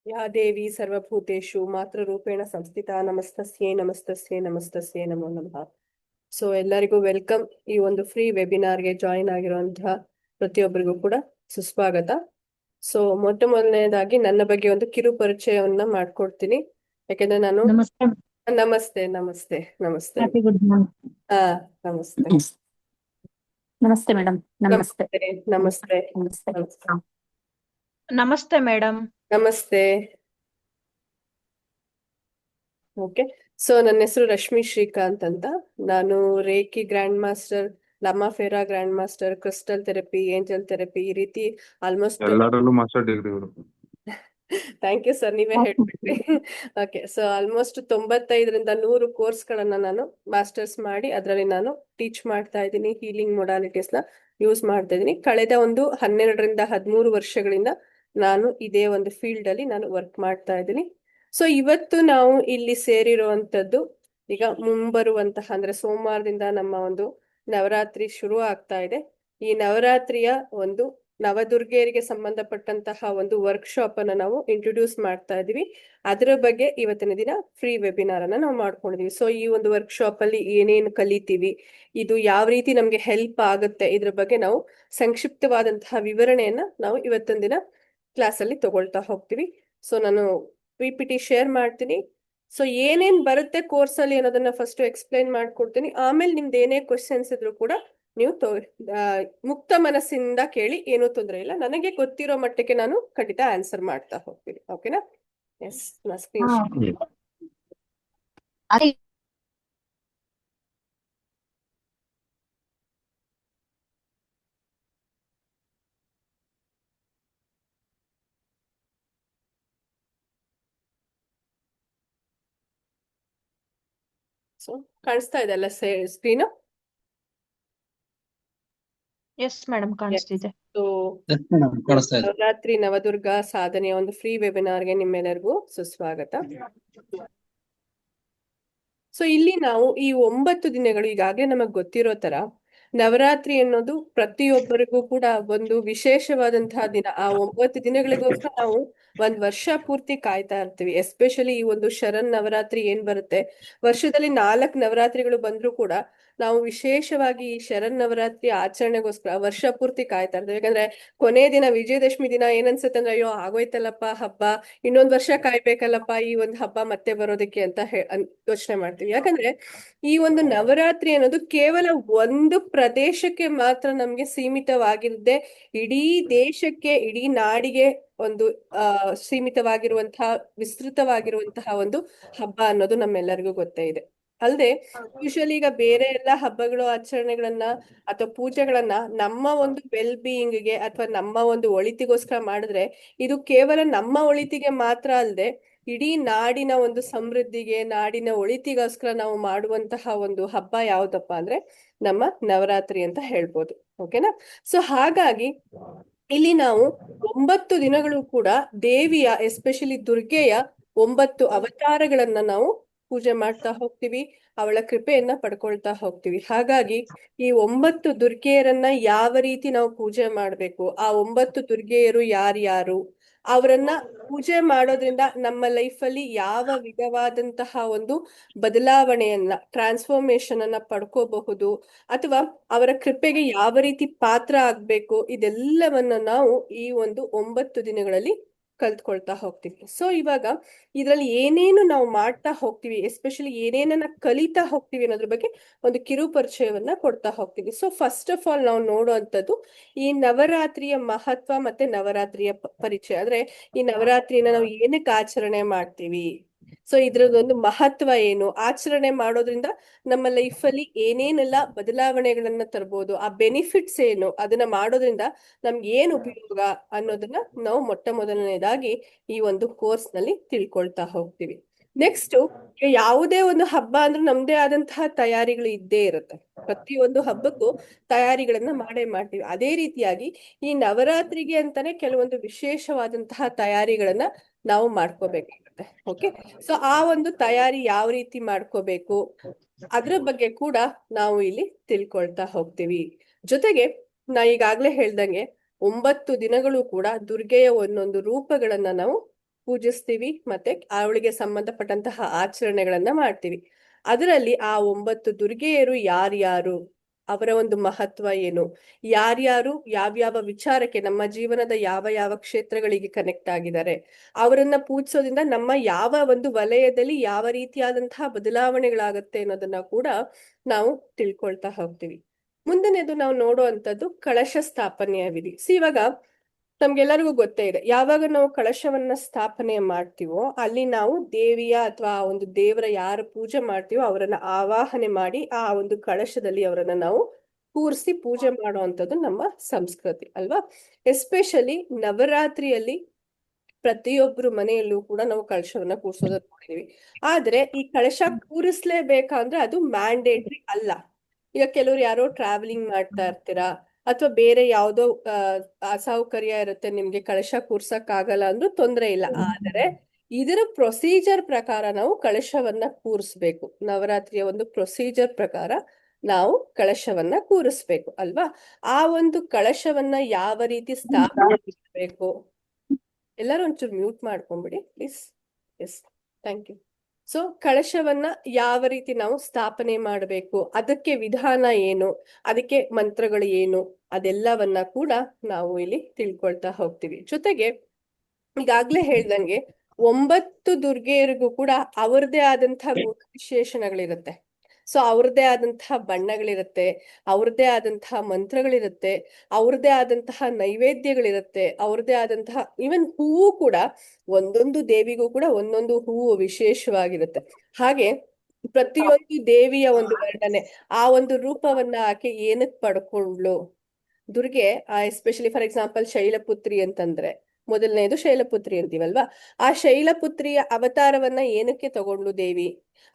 ಯಾ ದೇವಿ ಸರ್ವಭೂತೇಷು ಮಾತೃರೂಪೇಣ ಸಂಸ್ಥಿತಾ ನಮಸ್ತಸ್ಯೈ ನಮಸ್ತಸ್ಯೈ ನಮಸ್ತಸ್ಯೈ ನಮೋ ನಮಃ. ಸೊ ಎಲ್ಲರಿಗೂ ವೆಲ್ಕಮ್. ಈ ಒಂದು ಫ್ರೀ ವೆಬಿನಾರ್ಗೆ ಜಾಯಿನ್ ಆಗಿರುವಂತಹ ಪ್ರತಿಯೊಬ್ಬರಿಗೂ ಕೂಡ ಸುಸ್ವಾಗತ. ಸೊ ಮೊದಲನೇದಾಗಿ ನನ್ನ ಬಗ್ಗೆ ಒಂದು ಕಿರು ಪರಿಚಯವನ್ನ ಮಾಡ್ಕೊಡ್ತೀನಿ. ಯಾಕೆಂದ್ರೆ ನಾನು ನಮಸ್ತೆ. ನಮಸ್ತೆ ನಮಸ್ತೆ ನಮಸ್ತೆ ಹ್ಯಾಪಿ ಗುಡ್ ಮಾರ್ನಿಂಗ್. ಹಾ ನಮಸ್ತೆ ನಮಸ್ತೆ ಮೇಡಮ್. ನಮಸ್ತೆ ನಮಸ್ತೆ ನಮಸ್ತೆ. ನಮಸ್ತೆ ನಮಸ್ತೆ ಮೇಡಮ್. ನಮಸ್ತೆ. ಓಕೆ, ಸೊ ನನ್ನ ಹೆಸರು ರಶ್ಮಿ ಶ್ರೀಕಾಂತ್ ಅಂತ. ನಾನು ರೇಕಿ ಗ್ರ್ಯಾಂಡ್ ಮಾಸ್ಟರ್, ಲಮಾಫೆರಾ grand master, crystal therapy, angel therapy, ಈ ರೀತಿ ಆಲ್ಮೋಸ್ಟ್ ಎಲ್ಲರಲ್ಲೂ ಮಾಸ್ಟರ್ ಡಿಗ್ರಿಗಳು. ಥ್ಯಾಂಕ್ ಯು ಸರ್, ನೀವೇ ಹೇಳ್ಬಿಟ್ರಿ. ಓಕೆ, ಸೊ ಆಲ್ಮೋಸ್ಟ್ 95 ರಿಂದ 100 ಕೋರ್ಸ್ಗಳನ್ನ ನಾನು ಮಾಸ್ಟರ್ಸ್ ಮಾಡಿ ಅದರಲ್ಲಿ ನಾನು ಟೀಚ್ ಮಾಡ್ತಾ ಇದ್ದೀನಿ. ಹೀಲಿಂಗ್ ಮೊಡಾಲಿಟೀಸ್ ನ ಯೂಸ್ ಮಾಡ್ತಾ ಇದ್ದೀನಿ. ಕಳೆದ ಒಂದು 12 ರಿಂದ 13 ವರ್ಷಗಳಿಂದ ನಾನು ಇದೇ ಒಂದು ಫೀಲ್ಡ್ ಅಲ್ಲಿ ನಾನು ವರ್ಕ್ ಮಾಡ್ತಾ ಇದ್ದೀನಿ. ಸೊ ಇವತ್ತು ನಾವು ಇಲ್ಲಿ ಸೇರಿರುವಂತದ್ದು, ಈಗ ಮುಂಬರುವಂತಹ ಅಂದ್ರೆ ಸೋಮವಾರದಿಂದ ನಮ್ಮ ಒಂದು ನವರಾತ್ರಿ ಶುರು ಆಗ್ತಾ ಇದೆ. ಈ ನವರಾತ್ರಿಯ ಒಂದು ನವದುರ್ಗೆಯರಿಗೆ ಸಂಬಂಧಪಟ್ಟಂತಹ ಒಂದು ವರ್ಕ್ಶಾಪ್ ಅನ್ನ ನಾವು ಇಂಟ್ರೊಡ್ಯೂಸ್ ಮಾಡ್ತಾ ಇದೀವಿ. ಅದರ ಬಗ್ಗೆ ಇವತ್ತಿನ ದಿನ ಫ್ರೀ ವೆಬಿನಾರ್ ಅನ್ನ ನಾವು ಮಾಡ್ಕೊಂಡಿದೀವಿ. ಸೊ ಈ ಒಂದು ವರ್ಕ್ಶಾಪ್ ಅಲ್ಲಿ ಏನೇನು ಕಲಿತೀವಿ, ಇದು ಯಾವ ರೀತಿ ನಮ್ಗೆ ಹೆಲ್ಪ್ ಆಗುತ್ತೆ, ಇದ್ರ ಬಗ್ಗೆ ನಾವು ಸಂಕ್ಷಿಪ್ತವಾದಂತಹ ವಿವರಣೆಯನ್ನ ನಾವು ಇವತ್ತಿನ ದಿನ ಕ್ಲಾಸ್ ಅಲ್ಲಿ ತಗೊಳ್ತಾ ಹೋಗ್ತೀವಿ. ಸೊ ನಾನು PPT ಶೇರ್ ಮಾಡ್ತೀನಿ. ಸೊ ಏನೇನ್ ಬರುತ್ತೆ ಕೋರ್ಸ್ ಅಲ್ಲಿ ಅನ್ನೋದನ್ನ ಫಸ್ಟ್ ಎಕ್ಸ್ಪ್ಲೈನ್ ಮಾಡ್ಕೊಡ್ತೀನಿ. ಆಮೇಲೆ ನಿಮ್ದು ಏನೇ ಕ್ವಶನ್ಸ್ ಇದ್ರು ಕೂಡ ನೀವು ಮುಕ್ತ ಮನಸ್ಸಿಂದ ಕೇಳಿ, ಏನೂ ತೊಂದರೆ ಇಲ್ಲ. ನನಗೆ ಗೊತ್ತಿರೋ ಮಟ್ಟಕ್ಕೆ ನಾನು ಖಂಡಿತ ಆನ್ಸರ್ ಮಾಡ್ತಾ ಹೋಗ್ತೀನಿ. ಓಕೆನಾ? ಎಸ್, ಸ್ಕ್ರೀನ್ ಸೊ ಕಾಣಿಸ್ತಾ ಇದೆ ಅಲ್ಲ ಸ್ಕ್ರೀನ್? ಎಸ್ ಮೇಡಮ್, ಕಾಣಿಸ್ತಿದೆ. ಸೊ ನವರಾತ್ರಿ ನವದುರ್ಗಾ ಸಾಧನೆಯ ಒಂದು ಫ್ರೀ ವೆಬಿನಾರ್ಗೆ ನಿಮ್ಮೆಲ್ಲರಿಗೂ ಸುಸ್ವಾಗತ. ಸೊ ಇಲ್ಲಿ ನಾವು ಈ 9 ದಿನಗಳು ಈಗಾಗಲೇ ನಮಗ್ ಗೊತ್ತಿರೋ ತರ ನವರಾತ್ರಿ ಅನ್ನೋದು ಪ್ರತಿಯೊಬ್ಬರಿಗೂ ಕೂಡ ಒಂದು ವಿಶೇಷವಾದಂತಹ ದಿನ. ಆ 9 ದಿನಗಳಿಗೋಸ್ಕರ ನಾವು ಒಂದ್ ವರ್ಷ ಪೂರ್ತಿ ಕಾಯ್ತಾ ಇರ್ತೀವಿ. ಎಸ್ಪೆಷಲಿ ಈ ಒಂದು ಶರಣ್ ನವರಾತ್ರಿ ಏನ್ ಬರುತ್ತೆ, ವರ್ಷದಲ್ಲಿ 4 ನವರಾತ್ರಿಗಳು ಬಂದ್ರೂ ಕೂಡ ನಾವು ವಿಶೇಷವಾಗಿ ಈ ಶರಣ್ ನವರಾತ್ರಿ ಆಚರಣೆಗೋಸ್ಕರ ವರ್ಷ ಪೂರ್ತಿ ಕಾಯ್ತಾ ಇರ್ತೀವಿ. ಯಾಕಂದ್ರೆ ಕೊನೆ ದಿನ ವಿಜಯದಶಮಿ ದಿನ ಏನನ್ಸುತ್ತೆ ಅಂದ್ರೆ, ಅಯ್ಯೋ ಆಗೋಯ್ತಲ್ಲಪ್ಪ ಹಬ್ಬ, ಇನ್ನೊಂದ್ ವರ್ಷ ಕಾಯ್ಬೇಕಲ್ಲಪ್ಪ ಈ ಒಂದು ಹಬ್ಬ ಮತ್ತೆ ಬರೋದಕ್ಕೆ ಅಂತ ಯೋಚನೆ ಮಾಡ್ತೀವಿ. ಯಾಕಂದ್ರೆ ಈ ಒಂದು ನವರಾತ್ರಿ ಅನ್ನೋದು ಕೇವಲ ಒಂದು ಪ್ರದೇಶಕ್ಕೆ ಮಾತ್ರ ನಮ್ಗೆ ಸೀಮಿತವಾಗಿರದೆ ಇಡೀ ದೇಶಕ್ಕೆ, ಇಡೀ ನಾಡಿಗೆ ಒಂದು ಸೀಮಿತವಾಗಿರುವಂತಹ, ವಿಸ್ತೃತವಾಗಿರುವಂತಹ ಒಂದು ಹಬ್ಬ ಅನ್ನೋದು ನಮ್ಮೆಲ್ಲರಿಗೂ ಗೊತ್ತೇ ಇದೆ. ಅಲ್ಲದೆ ಯೂಶಲಿ ಈಗ ಬೇರೆ ಎಲ್ಲಾ ಹಬ್ಬಗಳು, ಆಚರಣೆಗಳನ್ನ ಅಥವಾ ಪೂಜೆಗಳನ್ನ ನಮ್ಮ ಒಂದು ವೆಲ್ ಬೀಯಿಂಗ್ಗೆ ಅಥವಾ ನಮ್ಮ ಒಂದು ಒಳಿತಿಗೋಸ್ಕರ ಮಾಡಿದ್ರೆ, ಇದು ಕೇವಲ ನಮ್ಮ ಒಳಿತಿಗೆ ಮಾತ್ರ ಅಲ್ಲದೆ ಇಡೀ ನಾಡಿನ ಒಂದು ಸಮೃದ್ಧಿಗೆ, ನಾಡಿನ ಒಳಿತಿಗೋಸ್ಕರ ನಾವು ಮಾಡುವಂತಹ ಒಂದು ಹಬ್ಬ ಯಾವ್ದಪ್ಪ ಅಂದ್ರೆ ನಮ್ಮ ನವರಾತ್ರಿ ಅಂತ ಹೇಳ್ಬೋದು. ಓಕೆನಾ? ಸೊ ಹಾಗಾಗಿ ಇಲ್ಲಿ ನಾವು 9 ದಿನಗಳು ಕೂಡ ದೇವಿಯ, ಎಸ್ಪೆಷಲಿ ದುರ್ಗೆಯ 9 ಅವತಾರಗಳನ್ನ ನಾವು ಪೂಜೆ ಮಾಡ್ತಾ ಹೋಗ್ತೀವಿ, ಅವಳ ಕೃಪೆಯನ್ನ ಪಡ್ಕೊಳ್ತಾ ಹೋಗ್ತೀವಿ. ಹಾಗಾಗಿ ಈ 9 ದುರ್ಗೆಯರನ್ನ ಯಾವ ರೀತಿ ನಾವು ಪೂಜೆ ಮಾಡ್ಬೇಕು, ಆ 9 ದುರ್ಗೆಯರು ಯಾರ್ಯಾರು, ಅವರನ್ನ ಪೂಜೆ ಮಾಡೋದ್ರಿಂದ ನಮ್ಮ ಲೈಫಲ್ಲಿ ಯಾವ ವಿಧವಾದಂತಹ ಒಂದು ಬದಲಾವಣೆಯನ್ನ, ಟ್ರಾನ್ಸ್ಫಾರ್ಮೇಶನ್ ಅನ್ನ ಪಡ್ಕೋಬಹುದು, ಅಥವಾ ಅವರ ಕೃಪೆಗೆ ಯಾವ ರೀತಿ ಪಾತ್ರ ಆಗ್ಬೇಕು, ಇದೆಲ್ಲವನ್ನ ನಾವು ಈ ಒಂದು 9 ದಿನಗಳಲ್ಲಿ ಕಲ್ತ್ಕೊಳ್ತಾ ಹೋಗ್ತೀವಿ. ಸೊ ಇವಾಗ ಇದ್ರಲ್ಲಿ ಏನೇನು ನಾವು ಮಾಡ್ತಾ ಹೋಗ್ತೀವಿ, ಎಸ್ಪೆಷಲಿ ಏನೇನನ್ನ ಕಲಿತಾ ಹೋಗ್ತೀವಿ ಅನ್ನೋದ್ರ ಬಗ್ಗೆ ಒಂದು ಕಿರು ಪರಿಚಯವನ್ನ ಕೊಡ್ತಾ ಹೋಗ್ತೀವಿ. ಸೊ ಫಸ್ಟ್ ಆಫ್ ಆಲ್ ನಾವು ನೋಡುವಂಥದ್ದು ಈ ನವರಾತ್ರಿಯ ಮಹತ್ವ ಮತ್ತೆ ನವರಾತ್ರಿಯ ಪರಿಚಯ. ಅಂದ್ರೆ ಈ ನವರಾತ್ರಿನ ನಾವು ಏನಕ್ಕೆ ಆಚರಣೆ ಮಾಡ್ತೀವಿ, ಸೊ ಇದ್ರದೊಂದು ಮಹತ್ವ ಏನು, ಆಚರಣೆ ಮಾಡೋದ್ರಿಂದ ನಮ್ಮ ಲೈಫಲ್ಲಿ ಏನೇನೆಲ್ಲ ಬದಲಾವಣೆಗಳನ್ನ ತರ್ಬೋದು, ಆ ಬೆನಿಫಿಟ್ಸ್ ಏನು, ಅದನ್ನ ಮಾಡೋದ್ರಿಂದ ನಮ್ಗೆ ಏನ್ ಉಪಯೋಗ ಅನ್ನೋದನ್ನ ನಾವು ಮೊದಲನೇದಾಗಿ ಈ ಒಂದು ಕೋರ್ಸ್ ನಲ್ಲಿ ತಿಳ್ಕೊಳ್ತಾ ಹೋಗ್ತೀವಿ. ನೆಕ್ಸ್ಟ್, ಯಾವುದೇ ಒಂದು ಹಬ್ಬ ಅಂದ್ರೆ ನಮ್ದೇ ಆದಂತಹ ತಯಾರಿಗಳು ಇದ್ದೇ ಇರುತ್ತೆ. ಪ್ರತಿಯೊಂದು ಹಬ್ಬಕ್ಕೂ ತಯಾರಿಗಳನ್ನ ಮಾಡೇ ಮಾಡ್ತೀವಿ. ಅದೇ ರೀತಿಯಾಗಿ ಈ ನವರಾತ್ರಿಗೆ ಅಂತಾನೆ ಕೆಲವೊಂದು ವಿಶೇಷವಾದಂತಹ ತಯಾರಿಗಳನ್ನ ನಾವು ಮಾಡ್ಕೋಬೇಕಾಗುತ್ತೆ. ಓಕೆ, ಸೊ ಆ ಒಂದು ತಯಾರಿ ಯಾವ ರೀತಿ ಮಾಡ್ಕೋಬೇಕು ಅದ್ರ ಬಗ್ಗೆ ಕೂಡ ನಾವು ಇಲ್ಲಿ ತಿಳ್ಕೊಳ್ತಾ ಹೋಗ್ತೀವಿ. ಜೊತೆಗೆ ನಾ ಈಗಾಗ್ಲೇ ಹೇಳ್ದಂಗೆ 9 ದಿನಗಳು ಕೂಡ ದುರ್ಗೆಯ ಒಂದೊಂದು ರೂಪಗಳನ್ನ ನಾವು ಪೂಜಿಸ್ತೀವಿ, ಮತ್ತೆ ಅವಳಿಗೆ ಸಂಬಂಧಪಟ್ಟಂತಹ ಆಚರಣೆಗಳನ್ನ ಮಾಡ್ತೀವಿ. ಅದರಲ್ಲಿ ಆ 9 ದುರ್ಗೆಯರು ಯಾರ್ಯಾರು, ಅವರ ಒಂದು ಮಹತ್ವ ಏನು, ಯಾರ್ಯಾರು ಯಾವ್ಯಾವ ವಿಚಾರಕ್ಕೆ ನಮ್ಮ ಜೀವನದ ಯಾವ ಯಾವ ಕ್ಷೇತ್ರಗಳಿಗೆ ಕನೆಕ್ಟ್ ಆಗಿದ್ದಾರೆ, ಅವರನ್ನ ಪೂಜಿಸೋದ್ರಿಂದ ನಮ್ಮ ಯಾವ ಒಂದು ವಲಯದಲ್ಲಿ ಯಾವ ರೀತಿಯಾದಂತಹ ಬದಲಾವಣೆಗಳಾಗತ್ತೆ ಅನ್ನೋದನ್ನ ಕೂಡ ನಾವು ತಿಳ್ಕೊಳ್ತಾ ಹೋಗ್ತೀವಿ. ಮುಂದನೇದು ನಾವು ನೋಡುವಂತದ್ದು ಕಳಶ ಸ್ಥಾಪನೆಯ ವಿಧಿ. ಇವಾಗ ನಮ್ಗೆಲ್ಲರಿಗೂ ಗೊತ್ತೇ ಇದೆ, ಯಾವಾಗ ನಾವು ಕಳಶವನ್ನ ಸ್ಥಾಪನೆ ಮಾಡ್ತೀವೋ ಅಲ್ಲಿ ನಾವು ದೇವಿಯ ಅಥವಾ ಆ ಒಂದು ದೇವರ ಯಾರು ಪೂಜೆ ಮಾಡ್ತೀವೋ ಅವರನ್ನ ಆವಾಹನೆ ಮಾಡಿ ಆ ಒಂದು ಕಳಶದಲ್ಲಿ ಅವರನ್ನ ನಾವು ಕೂರಿಸಿ ಪೂಜೆ ಮಾಡುವಂಥದ್ದು ನಮ್ಮ ಸಂಸ್ಕೃತಿ ಅಲ್ವಾ. ಎಸ್ಪೆಷಲಿ ನವರಾತ್ರಿಯಲ್ಲಿ ಪ್ರತಿಯೊಬ್ರು ಮನೆಯಲ್ಲೂ ಕೂಡ ನಾವು ಕಳಶವನ್ನ ಕೂರ್ಸೋದನ್ನ ನೋಡಿದೀವಿ. ಆದ್ರೆ ಈ ಕಳಶ ಕೂರಿಸ್ಲೇಬೇಕಂದ್ರೆ ಅದು ಮ್ಯಾಂಡೇಟ್ರಿ ಅಲ್ಲ. ಈಗ ಕೆಲವ್ರು ಯಾರೋ ಟ್ರಾವೆಲಿಂಗ್ ಮಾಡ್ತಾ ಇರ್ತೀರಾ, ಅಥವಾ ಬೇರೆ ಯಾವ್ದೋ ಅಸೌಕರ್ಯ ಇರುತ್ತೆ, ನಿಮ್ಗೆ ಕಳಶ ಕೂರ್ಸಕ್ ಆಗಲ್ಲ ಅಂದ್ರೂ ತೊಂದ್ರೆ ಇಲ್ಲ. ಆದರೆ ಇದರ ಪ್ರೊಸೀಜರ್ ಪ್ರಕಾರ ನಾವು ಕಳಶವನ್ನ ಕೂರಿಸ್ಬೇಕು. ನವರಾತ್ರಿಯ ಒಂದು ಪ್ರೊಸೀಜರ್ ಪ್ರಕಾರ ನಾವು ಕಳಶವನ್ನ ಕೂರಿಸ್ಬೇಕು ಅಲ್ವಾ. ಆ ಒಂದು ಕಳಶವನ್ನ ಯಾವ ರೀತಿ ಸ್ಥಾಪನೆ ಮಾಡಬೇಕು, ಎಲ್ಲರೂ ಒಂಚೂರು ಮ್ಯೂಟ್ ಮಾಡ್ಕೊಂಡ್ಬಿಡಿ please. Yes, thank you. So ಕಳಶವನ್ನ ಯಾವ ರೀತಿ ನಾವು ಸ್ಥಾಪನೆ ಮಾಡಬೇಕು, ಅದಕ್ಕೆ ವಿಧಾನ ಏನು, ಅದಕ್ಕೆ ಮಂತ್ರಗಳು ಏನು, ಅದೆಲ್ಲವನ್ನ ಕೂಡ ನಾವು ಇಲ್ಲಿ ತಿಳ್ಕೊಳ್ತಾ ಹೋಗ್ತೀವಿ. ಜೊತೆಗೆ ಈಗಾಗ್ಲೇ ಹೇಳ್ದಂಗೆ 9 ದುರ್ಗೆಯರಿಗೂ ಕೂಡ ಅವರದೇ ಆದಂತಹ ಗುಣ ವಿಶೇಷಣಗಳಿರುತ್ತೆ. ಸೊ ಅವ್ರದ್ದೇ ಆದಂತಹ ಬಣ್ಣಗಳಿರುತ್ತೆ, ಅವ್ರದ್ದೇ ಆದಂತಹ ಮಂತ್ರಗಳಿರುತ್ತೆ, ಅವ್ರದ್ದೇ ಆದಂತಹ ನೈವೇದ್ಯಗಳಿರುತ್ತೆ, ಅವ್ರದ್ದೇ ಆದಂತಹ ಈವನ್ ಹೂವು ಕೂಡ ಒಂದೊಂದು ದೇವಿಗೂ ಕೂಡ ಒಂದೊಂದು ಹೂವು ವಿಶೇಷವಾಗಿರುತ್ತೆ. ಹಾಗೆ ಪ್ರತಿಯೊಂದು ದೇವಿಯ ಒಂದು ವರ್ಣನೆ, ಆ ಒಂದು ರೂಪವನ್ನ ಆಕೆ ಏನಕ್ ಪಡ್ಕೊಂಡ್ಲು, Durga especially for example Shailaputri ಅಂತಂದ್ರೆ ಮೊದಲನೇದು ಶೈಲಪುತ್ರಿ ಅಂತೀವಲ್ವಾ. ಆ ಶೈಲಪುತ್ರಿಯ ಅವತಾರವನ್ನ ಏನಕ್ಕೆ ತಗೊಂಡ್ಲು ದೇವಿ,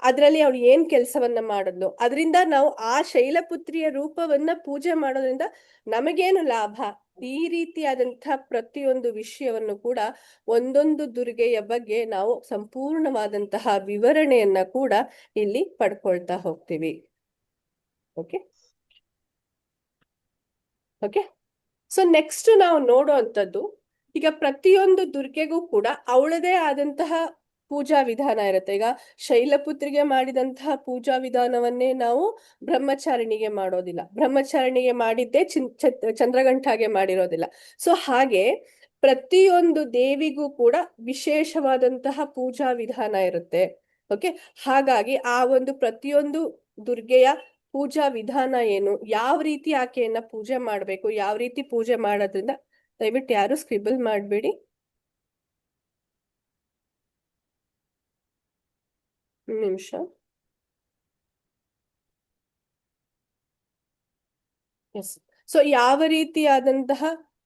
ಅದ್ರಲ್ಲಿ ಅವಳು ಏನ್ ಕೆಲ್ಸವನ್ನ ಮಾಡಿದ್ಲು, ಅದರಿಂದ ನಾವು ಆ ಶೈಲಪುತ್ರಿಯ ರೂಪವನ್ನ ಪೂಜೆ ಮಾಡೋದ್ರಿಂದ ನಮಗೇನು ಲಾಭ, ಈ ರೀತಿಯಾದಂತಹ ಪ್ರತಿಯೊಂದು ವಿಷಯವನ್ನು ಕೂಡ ಒಂದೊಂದು ದುರ್ಗೆಯ ಬಗ್ಗೆ ನಾವು ಸಂಪೂರ್ಣವಾದಂತಹ ವಿವರಣೆಯನ್ನ ಕೂಡ ಇಲ್ಲಿ ಪಡ್ಕೊಳ್ತಾ ಹೋಗ್ತೀವಿ. ಓಕೆ ಓಕೆ ಸೊ ನೆಕ್ಸ್ಟ್ ನಾವು ನೋಡುವಂಥದ್ದು, ಈಗ ಪ್ರತಿಯೊಂದು ದುರ್ಗೆಗೂ ಕೂಡ ಅವಳದೇ ಆದಂತಹ ಪೂಜಾ ವಿಧಾನ ಇರುತ್ತೆ. ಈಗ ಶೈಲಪುತ್ರಿಗೆ ಮಾಡಿದಂತಹ ಪೂಜಾ ವಿಧಾನವನ್ನೇ ನಾವು ಬ್ರಹ್ಮಚಾರಿಣಿಗೆ ಮಾಡೋದಿಲ್ಲ, ಬ್ರಹ್ಮಚಾರಿಣಿಗೆ ಮಾಡಿದ್ದೇ ಚಂದ್ರಗಂಟಾಗೆ ಮಾಡಿರೋದಿಲ್ಲ. ಸೊ ಹಾಗೆ ಪ್ರತಿಯೊಂದು ದೇವಿಗೂ ಕೂಡ ವಿಶೇಷವಾದಂತಹ ಪೂಜಾ ವಿಧಾನ ಇರುತ್ತೆ. ಓಕೆ, ಹಾಗಾಗಿ ಆ ಒಂದು ಪ್ರತಿಯೊಂದು ದುರ್ಗೆಯ ಪೂಜಾ ವಿಧಾನ ಏನು, ಯಾವ ರೀತಿ ಆಕೆಯನ್ನ ಪೂಜೆ ಮಾಡ್ಬೇಕು, ಯಾವ ರೀತಿ ಪೂಜೆ ಮಾಡೋದ್ರಿಂದ, ದಯವಿಟ್ಟು ಯಾರು ಸ್ಕ್ರಿಬಲ್ ಮಾಡ್ಬೇಡಿ. ನಿಮಿಷ. ಎಸ್, ಸೊ ಯಾವ ರೀತಿಯಾದಂತಹ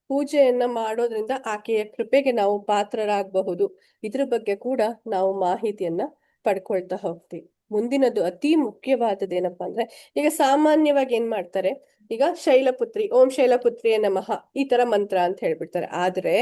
ಪೂಜೆಯನ್ನ ಮಾಡೋದ್ರಿಂದ ಆಕೆಯ ಕೃಪೆಗೆ ನಾವು ಪಾತ್ರರಾಗಬಹುದು, ಇದ್ರ ಬಗ್ಗೆ ಕೂಡ ನಾವು ಮಾಹಿತಿಯನ್ನ ಪಡ್ಕೊಳ್ತಾ ಹೋಗ್ತೀವಿ. ಮುಂದಿನದು ಅತಿ ಮುಖ್ಯವಾದದ್ದು ಏನಪ್ಪಾ ಅಂದ್ರೆ, ಈಗ ಸಾಮಾನ್ಯವಾಗಿ ಏನ್ ಮಾಡ್ತಾರೆ, ಈಗ ಶೈಲಪುತ್ರಿ, ಓಂ ಶೈಲಪುತ್ರಿಯೇ ನಮಃ ಈ ತರ ಮಂತ್ರ ಅಂತ ಹೇಳ್ಬಿಡ್ತಾರೆ. ಆದ್ರೆ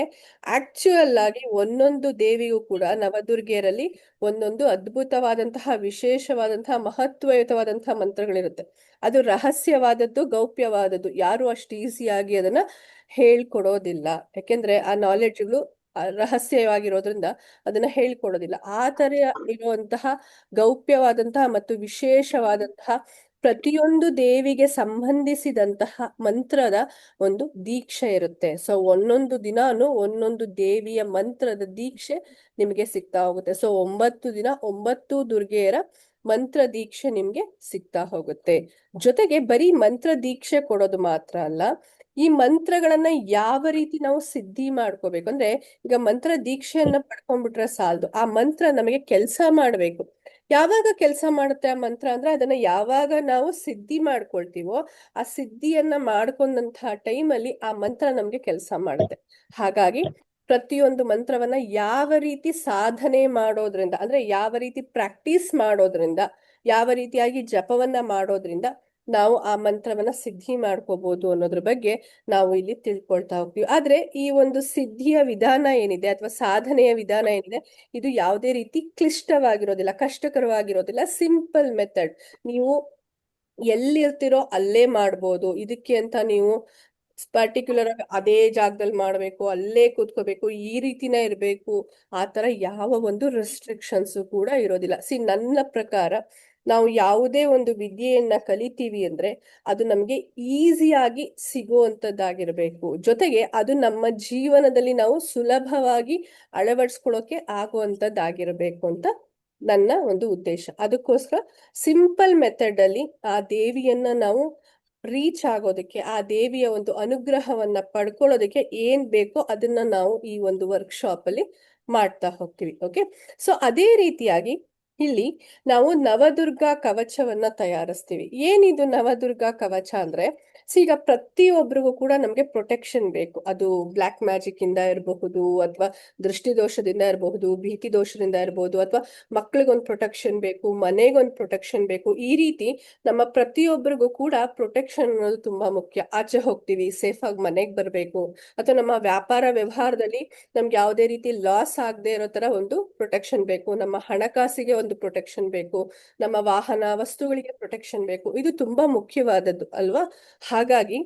ಆಕ್ಚುಯಲ್ ಆಗಿ ಒಂದೊಂದು ದೇವಿಗೂ ಕೂಡ ನವದುರ್ಗೆಯರಲ್ಲಿ ಒಂದೊಂದು ಅದ್ಭುತವಾದಂತಹ ವಿಶೇಷವಾದಂತಹ ಮಹತ್ವಯುತವಾದಂತಹ ಮಂತ್ರಗಳಿರುತ್ತೆ. ಅದು ರಹಸ್ಯವಾದದ್ದು, ಗೌಪ್ಯವಾದದ್ದು, ಯಾರು ಅಷ್ಟು ಈಸಿಯಾಗಿ ಅದನ್ನ ಹೇಳ್ಕೊಡೋದಿಲ್ಲ. ಯಾಕೆಂದ್ರೆ ಆ ನಾಲೆಡ್ಜ್ಗಳು ರಹಸ್ಯವಾಗಿರೋದ್ರಿಂದ ಅದನ್ನ ಹೇಳ್ಕೊಡೋದಿಲ್ಲ. ಆ ತರ ಇರುವಂತಹ ಗೌಪ್ಯವಾದಂತಹ ಮತ್ತು ವಿಶೇಷವಾದಂತಹ ಪ್ರತಿಯೊಂದು ದೇವಿಗೆ ಸಂಬಂಧಿಸಿದಂತಹ ಮಂತ್ರದ ಒಂದು ದೀಕ್ಷೆ ಇರುತ್ತೆ. ಸೊ ಒಂದೊಂದು ದಿನಾನು ಒಂದೊಂದು ದೇವಿಯ ಮಂತ್ರದ ದೀಕ್ಷೆ ನಿಮಗೆ ಸಿಗ್ತಾ ಹೋಗುತ್ತೆ. ಸೊ 9 ದಿನ 9 ದುರ್ಗೆಯರ ಮಂತ್ರ ದೀಕ್ಷೆ ನಿಮ್ಗೆ ಸಿಗ್ತಾ ಹೋಗುತ್ತೆ. ಜೊತೆಗೆ ಬರೀ ಮಂತ್ರ ದೀಕ್ಷೆ ಕೊಡೋದು ಮಾತ್ರ ಅಲ್ಲ, ಈ ಮಂತ್ರಗಳನ್ನ ಯಾವ ರೀತಿ ನಾವು ಸಿದ್ಧಿ ಮಾಡ್ಕೋಬೇಕು ಅಂದ್ರೆ, ಈಗ ಮಂತ್ರ ದೀಕ್ಷೆಯನ್ನ ಪಡ್ಕೊಂಡ್ಬಿಟ್ರೆ ಸಾಲದು, ಆ ಮಂತ್ರ ನಮಗೆ ಕೆಲಸ ಮಾಡ್ಬೇಕು. ಯಾವಾಗ ಕೆಲಸ ಮಾಡುತ್ತೆ ಆ ಮಂತ್ರ ಅಂದ್ರೆ, ಅದನ್ನ ಯಾವಾಗ ನಾವು ಸಿದ್ಧಿ ಮಾಡ್ಕೊಳ್ತೀವೋ ಆ ಸಿದ್ಧಿಯನ್ನ ಮಾಡ್ಕೊಂಡಂತಹ ಟೈಮಲ್ಲಿ ಆ ಮಂತ್ರ ನಮ್ಗೆ ಕೆಲಸ ಮಾಡುತ್ತೆ. ಹಾಗಾಗಿ ಪ್ರತಿಯೊಂದು ಮಂತ್ರವನ್ನ ಯಾವ ರೀತಿ ಸಾಧನೆ ಮಾಡೋದ್ರಿಂದ, ಅಂದ್ರೆ ಯಾವ ರೀತಿ ಪ್ರಾಕ್ಟೀಸ್ ಮಾಡೋದ್ರಿಂದ, ಯಾವ ರೀತಿಯಾಗಿ ಜಪವನ್ನ ಮಾಡೋದ್ರಿಂದ ನಾವು ಆ ಮಂತ್ರವನ್ನ ಸಿದ್ಧಿ ಮಾಡ್ಕೋಬಹುದು ಅನ್ನೋದ್ರ ಬಗ್ಗೆ ನಾವು ಇಲ್ಲಿ ತಿಳ್ಕೊಳ್ತಾ ಹೋಗ್ತೀವಿ. ಆದ್ರೆ ಈ ಒಂದು ಸಿದ್ಧಿಯ ವಿಧಾನ ಏನಿದೆ ಅಥವಾ ಸಾಧನೆಯ ವಿಧಾನ ಏನಿದೆ, ಇದು ಯಾವುದೇ ರೀತಿ ಕ್ಲಿಷ್ಟವಾಗಿರೋದಿಲ್ಲ, ಕಷ್ಟಕರವಾಗಿರೋದಿಲ್ಲ. ಸಿಂಪಲ್ ಮೆಥಡ್, ನೀವು ಎಲ್ಲಿರ್ತಿರೋ ಅಲ್ಲೇ ಮಾಡ್ಬೋದು. ಇದಕ್ಕೆ ಅಂತ ನೀವು ಪರ್ಟಿಕ್ಯುಲರ್ ಆಗಿ ಅದೇ ಜಾಗದಲ್ಲಿ ಮಾಡಬೇಕು, ಅಲ್ಲೇ ಕೂತ್ಕೋಬೇಕು, ಈ ರೀತಿನೇ ಇರಬೇಕು, ಆ ತರ ಯಾವ ಒಂದು ರೆಸ್ಟ್ರಿಕ್ಷನ್ಸ್ ಕೂಡ ಇರೋದಿಲ್ಲ. ನನ್ನ ಪ್ರಕಾರ ನಾವು ಯಾವುದೇ ಒಂದು ವಿದ್ಯೆಯನ್ನ ಕಲಿತೀವಿ ಅಂದ್ರೆ ಅದು ನಮ್ಗೆ ಈಸಿಯಾಗಿ ಸಿಗುವಂತದ್ದಾಗಿರ್ಬೇಕು, ಜೊತೆಗೆ ಅದು ನಮ್ಮ ಜೀವನದಲ್ಲಿ ನಾವು ಸುಲಭವಾಗಿ ಅಳವಡಿಸ್ಕೊಳ್ಳೋಕೆ ಆಗುವಂತದ್ದಾಗಿರ್ಬೇಕು ಅಂತ ನನ್ನ ಒಂದು ಉದ್ದೇಶ. ಅದಕ್ಕೋಸ್ಕರ ಸಿಂಪಲ್ ಮೆಥಡ್ ಅಲ್ಲಿ ಆ ದೇವಿಯನ್ನ ನಾವು ರೀಚ್ ಆಗೋದಕ್ಕೆ, ಆ ದೇವಿಯ ಒಂದು ಅನುಗ್ರಹವನ್ನ ಪಡ್ಕೊಳ್ಳೋದಕ್ಕೆ ಏನ್ ಬೇಕೋ ಅದನ್ನ ನಾವು ಈ ಒಂದು ವರ್ಕ್ಶಾಪ್ ಅಲ್ಲಿ ಮಾಡ್ತಾ ಹೋಗ್ತೀವಿ. ಓಕೆ, ಸೊ ಅದೇ ರೀತಿಯಾಗಿ ಇಲ್ಲಿ ನಾವು ನವದುರ್ಗಾ ಕವಚವನ್ನ ತಯಾರಿಸ್ತೀವಿ. ಏನಿದು ನವದುರ್ಗಾ ಕವಚ ಅಂದ್ರೆ, ಈಗ ಪ್ರತಿಯೊಬ್ಬರಿಗೂ ಕೂಡ ನಮ್ಗೆ ಪ್ರೊಟೆಕ್ಷನ್ ಬೇಕು. ಅದು ಬ್ಲ್ಯಾಕ್ ಮ್ಯಾಜಿಕ್ ಇಂದ ಇರಬಹುದು, ಅಥವಾ ದೃಷ್ಟಿ ದೋಷದಿಂದ ಇರಬಹುದು, ಭೀತಿ ದೋಷದಿಂದ ಇರಬಹುದು, ಅಥವಾ ಮಕ್ಳಿಗೊಂದು ಪ್ರೊಟೆಕ್ಷನ್ ಬೇಕು, ಮನೆಗೊಂದು ಪ್ರೊಟೆಕ್ಷನ್ ಬೇಕು. ಈ ರೀತಿ ನಮ್ಮ ಪ್ರತಿಯೊಬ್ಬರಿಗೂ ಕೂಡ ಪ್ರೊಟೆಕ್ಷನ್ ಅನ್ನೋದು ತುಂಬಾ ಮುಖ್ಯ. ಆಚೆ ಹೋಗ್ತೀವಿ, ಸೇಫ್ ಆಗಿ ಮನೆಗೆ ಬರಬೇಕು, ಅಥವಾ ನಮ್ಮ ವ್ಯಾಪಾರ ವ್ಯವಹಾರದಲ್ಲಿ ನಮ್ಗೆ ಯಾವುದೇ ರೀತಿ ಲಾಸ್ ಆಗದೆ ಇರೋ ತರ ಒಂದು ಪ್ರೊಟೆಕ್ಷನ್ ಬೇಕು, ನಮ್ಮ ಹಣಕಾಸಿಗೆ ಒಂದು ಪ್ರೊಟೆಕ್ಷನ್ ಬೇಕು, ನಮ್ಮ ವಾಹನ ವಸ್ತುಗಳಿಗೆ ಪ್ರೊಟೆಕ್ಷನ್ ಬೇಕು. ಇದು ತುಂಬಾ ಮುಖ್ಯವಾದದ್ದು ಅಲ್ವಾ? ಹಾಗಾಗಿ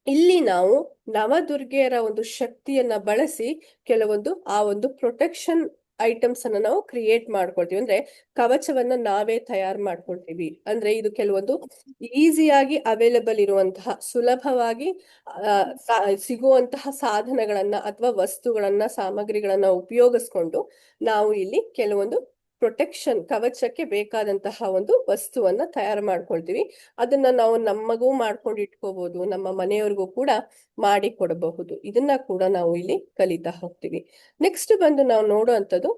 ಇಲ್ಲಿ ನಾವು ನವದುರ್ಗೆಯರ ಒಂದು ಶಕ್ತಿಯನ್ನ ಬಳಸಿ ಕೆಲವೊಂದು ಆ ಒಂದು ಪ್ರೊಟೆಕ್ಷನ್ ಐಟಮ್ಸ್ ಅನ್ನ ನಾವು ಕ್ರಿಯೇಟ್ ಮಾಡ್ಕೊಳ್ತೀವಿ. ಅಂದ್ರೆ ಕವಚವನ್ನ ನಾವೇ ತಯಾರು ಮಾಡ್ಕೊಳ್ತೀವಿ. ಅಂದ್ರೆ ಇದು ಕೆಲವೊಂದು ಈಸಿಯಾಗಿ ಅವೈಲಬಲ್ ಇರುವಂತಹ, ಸುಲಭವಾಗಿ ಸಿಗುವಂತಹ ಸಾಧನಗಳನ್ನ ಅಥವಾ ವಸ್ತುಗಳನ್ನ, ಸಾಮಗ್ರಿಗಳನ್ನ ಉಪಯೋಗಿಸ್ಕೊಂಡು ನಾವು ಇಲ್ಲಿ ಕೆಲವೊಂದು ಪ್ರೊಟೆಕ್ಷನ್, ಕವಚಕ್ಕೆ ಬೇಕಾದಂತಹ ಒಂದು ವಸ್ತುವನ್ನ ತಯಾರು ಮಾಡ್ಕೊಳ್ತೀವಿ. ಅದನ್ನ ನಾವು ನಮಗೂ ಮಾಡ್ಕೊಂಡು ಇಟ್ಕೋಬಹುದು, ನಮ್ಮ ಮನೆಯವ್ರಿಗೂ ಕೂಡ ಮಾಡಿ ಕೊಡಬಹುದು. ಇದನ್ನ ಕೂಡ ನಾವು ಇಲ್ಲಿ ಕಲಿತಾ ಹೋಗ್ತೀವಿ. ನೆಕ್ಸ್ಟ್ ಬಂದು ನಾವು ನೋಡುವಂಥದ್ದು,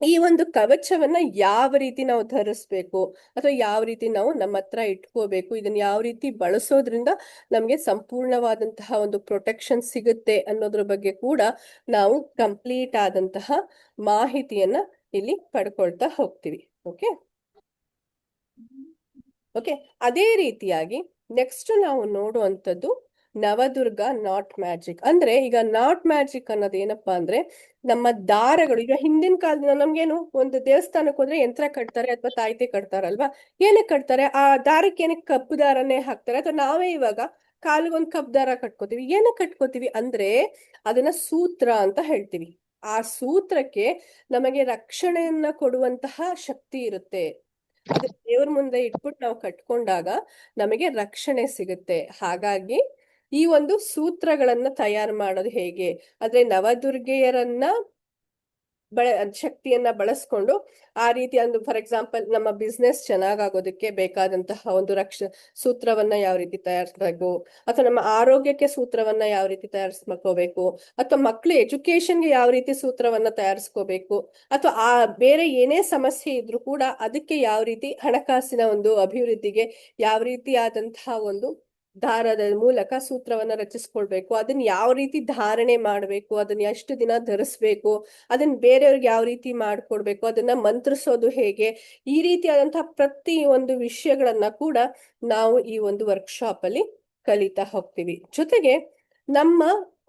ಈ ಒಂದು ಕವಚವನ್ನ ಯಾವ ರೀತಿ ನಾವು ಧರಿಸ್ಬೇಕು, ಅಥವಾ ಯಾವ ರೀತಿ ನಾವು ನಮ್ಮ ಹತ್ರ ಇಟ್ಕೋಬೇಕು, ಇದನ್ನ ಯಾವ ರೀತಿ ಬಳಸೋದ್ರಿಂದ ನಮ್ಗೆ ಸಂಪೂರ್ಣವಾದಂತಹ ಒಂದು ಪ್ರೊಟೆಕ್ಷನ್ ಸಿಗುತ್ತೆ ಅನ್ನೋದ್ರ ಬಗ್ಗೆ ಕೂಡ ನಾವು ಕಂಪ್ಲೀಟ್ ಆದಂತಹ ಮಾಹಿತಿಯನ್ನ ಇಲ್ಲಿ ಪಡ್ಕೊಳ್ತಾ ಹೋಗ್ತೀವಿ. ಓಕೆ ಓಕೆ, ಅದೇ ರೀತಿಯಾಗಿ ನೆಕ್ಸ್ಟ್ ನಾವು ನೋಡುವಂಥದ್ದು ನವದುರ್ಗ ನಾಟ್ ಮ್ಯಾಜಿಕ್. ಅಂದ್ರೆ ಈಗ ನಾಟ್ ಮ್ಯಾಜಿಕ್ ಅನ್ನೋದು ಏನಪ್ಪಾ ಅಂದ್ರೆ, ನಮ್ಮ ದಾರಗಳು, ಈಗ ಹಿಂದಿನ ಕಾಲದಿಂದ ನಮ್ಗೇನು, ಒಂದು ದೇವಸ್ಥಾನಕ್ಕೆ ಹೋದ್ರೆ ಯಂತ್ರ ಕಟ್ತಾರೆ ಅಥವಾ ತಾಯ್ತಿ ಕಟ್ತಾರಲ್ವಾ? ಏನಕ್ಕೆ ಕಟ್ತಾರೆ? ಆ ದಾರಕ್ಕೆ ಏನಕ್ಕೆ ಕಪ್ಪು ದಾರನೇ ಹಾಕ್ತಾರೆ, ಅಥವಾ ನಾವೇ ಇವಾಗ ಕಾಲಿಗೊಂದು ಕಪ್ಪು ದಾರ ಕಟ್ಕೋತೀವಿ. ಏನಕ್ಕೆ ಕಟ್ಕೋತೀವಿ ಅಂದ್ರೆ ಅದನ್ನ ಸೂತ್ರ ಅಂತ ಹೇಳ್ತೀವಿ. ಆ ಸೂತ್ರಕ್ಕೆ ನಮಗೆ ರಕ್ಷಣೆಯನ್ನ ಕೊಡುವಂತಹ ಶಕ್ತಿ ಇರುತ್ತೆ. ಅದು ದೇವ್ರ ಮುಂದೆ ಇಟ್ಬಿಟ್ಟು ನಾವು ಕಟ್ಕೊಂಡಾಗ ನಮಗೆ ರಕ್ಷಣೆ ಸಿಗುತ್ತೆ. ಹಾಗಾಗಿ ಈ ಒಂದು ಸೂತ್ರಗಳನ್ನ ತಯಾರು ಮಾಡೋದು ಹೇಗೆ ಆದ್ರೆ, ನವದುರ್ಗೆಯರನ್ನ ಶಕ್ತಿಯನ್ನ ಬಳಸ್ಕೊಂಡು ಆ ರೀತಿ ಒಂದು, ಫಾರ್ ಎಕ್ಸಾಂಪಲ್, ನಮ್ಮ ಬಿಸ್ನೆಸ್ ಚೆನ್ನಾಗಾಗೋದಕ್ಕೆ ಬೇಕಾದಂತಹ ಒಂದು ಸೂತ್ರವನ್ನ ಯಾವ ರೀತಿ ತಯಾರಿಸ್ಬೇಕು, ಅಥವಾ ನಮ್ಮ ಆರೋಗ್ಯಕ್ಕೆ ಸೂತ್ರವನ್ನ ಯಾವ ರೀತಿ ತಯಾರಿಸ್ಕೋಬೇಕು, ಅಥವಾ ಮಕ್ಳು ಎಜುಕೇಶನ್ಗೆ ಯಾವ ರೀತಿ ಸೂತ್ರವನ್ನ ತಯಾರಿಸ್ಕೋಬೇಕು, ಅಥವಾ ಆ ಬೇರೆ ಏನೇ ಸಮಸ್ಯೆ ಇದ್ರೂ ಕೂಡ ಅದಕ್ಕೆ ಯಾವ ರೀತಿ ಹಣಕಾಸಿನ ಒಂದು ಅಭಿವೃದ್ಧಿಗೆ ಯಾವ ರೀತಿ ಆದಂತಹ ಒಂದು ದಾರದ ಮೂಲಕ ಸೂತ್ರವನ್ನ ರಚಿಸ್ಕೊಳ್ಬೇಕು, ಅದನ್ನ ಯಾವ ರೀತಿ ಧಾರಣೆ ಮಾಡ್ಬೇಕು, ಅದನ್ನ ಎಷ್ಟು ದಿನ ಧರಿಸ್ಬೇಕು, ಅದನ್ನ ಬೇರೆಯವ್ರಿಗೆ ಯಾವ ರೀತಿ ಮಾಡ್ಕೊಡ್ಬೇಕು, ಅದನ್ನ ಮಂತ್ರಿಸೋದು ಹೇಗೆ, ಈ ರೀತಿಯಾದಂತಹ ಪ್ರತಿ ಒಂದು ವಿಷಯಗಳನ್ನ ಕೂಡ ನಾವು ಈ ಒಂದು ವರ್ಕ್ಶಾಪ್ ಅಲ್ಲಿ ಕಲಿತಾ ಹೋಗ್ತೀವಿ. ಜೊತೆಗೆ ನಮ್ಮ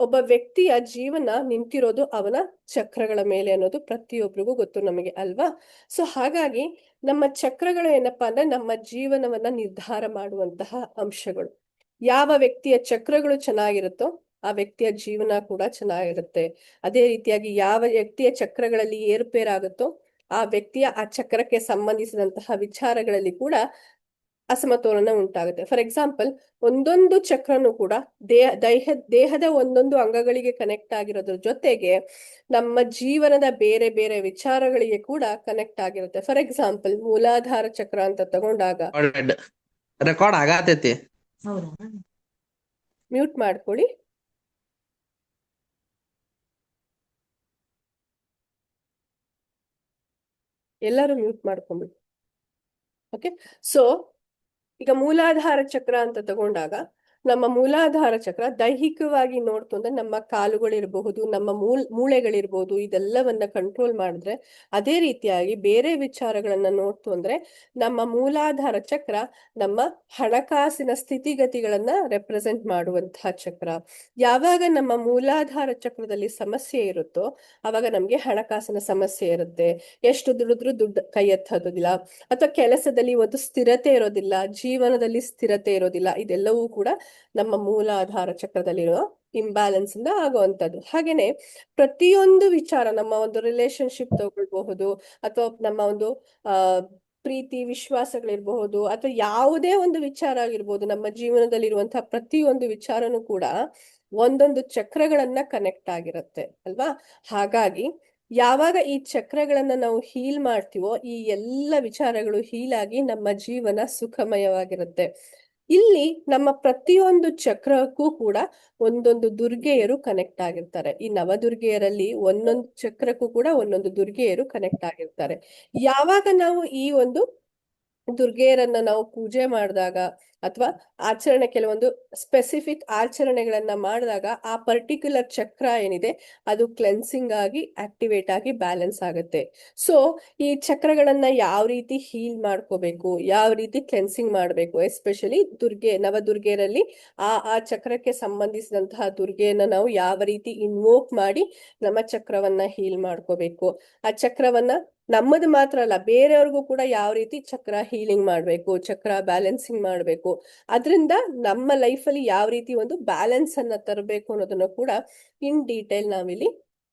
ಒಬ್ಬ ವ್ಯಕ್ತಿಯ ಜೀವನ ನಿಂತಿರೋದು ಅವನ ಚಕ್ರಗಳ ಮೇಲೆ ಅನ್ನೋದು ಪ್ರತಿಯೊಬ್ಬರಿಗೂ ಗೊತ್ತು ನಮಗೆ ಅಲ್ವಾ? ಸೊ ಹಾಗಾಗಿ ನಮ್ಮ ಚಕ್ರಗಳು ಏನಪ್ಪಾ ಅಂದ್ರೆ ನಮ್ಮ ಜೀವನವನ್ನ ನಿರ್ಧಾರ ಮಾಡುವಂತಹ ಅಂಶಗಳು. ಯಾವ ವ್ಯಕ್ತಿಯ ಚಕ್ರಗಳು ಚೆನ್ನಾಗಿರುತ್ತೋ ಆ ವ್ಯಕ್ತಿಯ ಜೀವನ ಕೂಡ ಚೆನ್ನಾಗಿರುತ್ತೆ. ಅದೇ ರೀತಿಯಾಗಿ ಯಾವ ವ್ಯಕ್ತಿಯ ಚಕ್ರಗಳಲ್ಲಿ ಏರುಪೇರಾಗುತ್ತೋ ಆ ವ್ಯಕ್ತಿಯ ಆ ಚಕ್ರಕ್ಕೆ ಸಂಬಂಧಿಸಿದಂತಹ ವಿಚಾರಗಳಲ್ಲಿ ಕೂಡ ಅಸಮತೋಲನ ಉಂಟಾಗುತ್ತೆ. ಫಾರ್ ಎಕ್ಸಾಂಪಲ್, ಒಂದೊಂದು ಚಕ್ರನು ಕೂಡ ದೇಹದ ಒಂದೊಂದು ಅಂಗಗಳಿಗೆ ಕನೆಕ್ಟ್ ಆಗಿರೋದ್ರ ಜೊತೆಗೆ ನಮ್ಮ ಜೀವನದ ಬೇರೆ ಬೇರೆ ವಿಚಾರಗಳಿಗೆ ಕೂಡ ಕನೆಕ್ಟ್ ಆಗಿರುತ್ತೆ. ಫಾರ್ ಎಕ್ಸಾಂಪಲ್, ಮೂಲಾಧಾರ ಚಕ್ರ ಅಂತ ತಗೊಂಡಾಗ, ರೆಕಾರ್ಡ್ ಆಗತೈತಿ, ಮ್ಯೂಟ್ ಮಾಡ್ಕೊಳ್ಳಿ. ಎಲ್ಲರೂ ಮ್ಯೂಟ್ ಮಾಡ್ಕೊಂಡ್ಬಿಡಿ. ಓಕೆ, ಸೊ ಈಗ ಮೂಲಾಧಾರ ಚಕ್ರ ಅಂತ ತಗೊಂಡಾಗ, ನಮ್ಮ ಮೂಲಾಧಾರ ಚಕ್ರ ದೈಹಿಕವಾಗಿ ನೋಡ್ತು ಅಂದ್ರೆ ನಮ್ಮ ಕಾಲುಗಳಿರಬಹುದು, ನಮ್ಮ ಮೂಳೆಗಳಿರ್ಬಹುದು, ಇದೆಲ್ಲವನ್ನ ಕಂಟ್ರೋಲ್ ಮಾಡಿದ್ರೆ, ಅದೇ ರೀತಿಯಾಗಿ ಬೇರೆ ವಿಚಾರಗಳನ್ನ ನೋಡ್ತು ಅಂದ್ರೆ ನಮ್ಮ ಮೂಲಾಧಾರ ಚಕ್ರ ನಮ್ಮ ಹಣಕಾಸಿನ ಸ್ಥಿತಿಗತಿಗಳನ್ನ ರೆಪ್ರೆಸೆಂಟ್ ಮಾಡುವಂತಹ ಚಕ್ರ. ಯಾವಾಗ ನಮ್ಮ ಮೂಲಾಧಾರ ಚಕ್ರದಲ್ಲಿ ಸಮಸ್ಯೆ ಇರುತ್ತೋ ಅವಾಗ ನಮ್ಗೆ ಹಣಕಾಸಿನ ಸಮಸ್ಯೆ ಇರುತ್ತೆ, ಎಷ್ಟು ದುಡಿದ್ರೂ ದುಡ್ಡು ಕೈ ಎತ್ತೋದಿಲ್ಲ, ಅಥವಾ ಕೆಲಸದಲ್ಲಿ ಒಂದು ಸ್ಥಿರತೆ ಇರೋದಿಲ್ಲ, ಜೀವನದಲ್ಲಿ ಸ್ಥಿರತೆ ಇರೋದಿಲ್ಲ. ಇದೆಲ್ಲವೂ ಕೂಡ ನಮ್ಮ ಮೂಲಾಧಾರ ಚಕ್ರದಲ್ಲಿರುವ ಇಂಬ್ಯಾಲೆನ್ಸ್ ಇಂದ ಆಗುವಂತದ್ದು. ಹಾಗೇನೆ ಪ್ರತಿಯೊಂದು ವಿಚಾರ, ನಮ್ಮ ಒಂದು ರಿಲೇಶನ್ಶಿಪ್ ತಗೊಳ್ಬಹುದು, ಅಥವಾ ನಮ್ಮ ಒಂದು ಆ ಪ್ರೀತಿ ವಿಶ್ವಾಸಗಳಿರ್ಬಹುದು, ಅಥವಾ ಯಾವುದೇ ಒಂದು ವಿಚಾರ ಆಗಿರ್ಬೋದು, ನಮ್ಮ ಜೀವನದಲ್ಲಿರುವಂತಹ ಪ್ರತಿಯೊಂದು ವಿಚಾರನೂ ಕೂಡ ಒಂದೊಂದು ಚಕ್ರಗಳನ್ನ ಕನೆಕ್ಟ್ ಆಗಿರುತ್ತೆ ಅಲ್ವಾ. ಹಾಗಾಗಿ ಯಾವಾಗ ಈ ಚಕ್ರಗಳನ್ನ ನಾವು ಹೀಲ್ ಮಾಡ್ತೀವೋ, ಈ ಎಲ್ಲ ವಿಚಾರಗಳು ಹೀಲ್ ಆಗಿ ನಮ್ಮ ಜೀವನ ಸುಖಮಯವಾಗಿರುತ್ತೆ. ಇಲ್ಲಿ ನಮ್ಮ ಪ್ರತಿಯೊಂದು ಚಕ್ರಕ್ಕೂ ಕೂಡ ಒಂದೊಂದು ದುರ್ಗೆಯರು ಕನೆಕ್ಟ್ ಆಗಿರ್ತಾರೆ. ಈ ನವದುರ್ಗೆಯರಲ್ಲಿ ಒಂದೊಂದು ಚಕ್ರಕ್ಕೂ ಕೂಡ ಒಂದೊಂದು ದುರ್ಗೆಯರು ಕನೆಕ್ಟ್ ಆಗಿರ್ತಾರೆ. ಯಾವಾಗ ನಾವು ಈ ಒಂದು ದುರ್ಗೆಯರನ್ನ ನಾವು ಪೂಜೆ ಮಾಡಿದಾಗ, ಅಥವಾ ಆಚರಣೆ, ಕೆಲವೊಂದು ಸ್ಪೆಸಿಫಿಕ್ ಆಚರಣೆಗಳನ್ನ ಮಾಡಿದಾಗ, ಆ ಪರ್ಟಿಕ್ಯುಲರ್ ಚಕ್ರ ಏನಿದೆ ಅದು ಕ್ಲೆನ್ಸಿಂಗ್ ಆಗಿ ಆಕ್ಟಿವೇಟ್ ಆಗಿ ಬ್ಯಾಲೆನ್ಸ್ ಆಗುತ್ತೆ. ಸೊ ಈ ಚಕ್ರಗಳನ್ನ ಯಾವ ರೀತಿ ಹೀಲ್ ಮಾಡ್ಕೋಬೇಕು, ಯಾವ ರೀತಿ ಕ್ಲೆನ್ಸಿಂಗ್ ಮಾಡಬೇಕು, ಎಸ್ಪೆಷಲಿ ನವದುರ್ಗೆಯರಲ್ಲಿ ಆ ಚಕ್ರಕ್ಕೆ ಸಂಬಂಧಿಸಿದಂತಹ ದುರ್ಗೆಯನ್ನ ನಾವು ಯಾವ ರೀತಿ ಇನ್ವೋಕ್ ಮಾಡಿ ನಮ್ಮ ಚಕ್ರವನ್ನ ಹೀಲ್ ಮಾಡ್ಕೋಬೇಕು, ಆ ಚಕ್ರವನ್ನ ನಮ್ಮದು ಮಾತ್ರ ಅಲ್ಲ ಬೇರೆಯವ್ರಿಗೂ ಕೂಡ ಯಾವ ರೀತಿ ಚಕ್ರ ಹೀಲಿಂಗ್ ಮಾಡ್ಬೇಕು, ಚಕ್ರ ಬ್ಯಾಲೆನ್ಸಿಂಗ್ ಮಾಡ್ಬೇಕು, ಅದರಿಂದ ನಮ್ಮ ಲೈಫಲ್ಲಿ ಯಾವ ರೀತಿ ಒಂದು ಬ್ಯಾಲೆನ್ಸ್ ಅನ್ನ ತರಬೇಕು ಅನ್ನೋದನ್ನ ಕೂಡ ಇನ್ ಡೀಟೇಲ್ ನಾವಿಲ್ಲಿ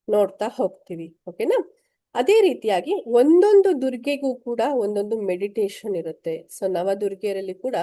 ನೋಡ್ತಾ ಹೋಗ್ತೀವಿ. ಓಕೆನಾ. ಅದೇ ರೀತಿಯಾಗಿ ಒಂದೊಂದು ದುರ್ಗೆಗೂ ಕೂಡ ಒಂದೊಂದು ಮೆಡಿಟೇಷನ್ ಇರುತ್ತೆ. ಸೊ ನವದುರ್ಗೆಯರಲ್ಲಿ ಕೂಡ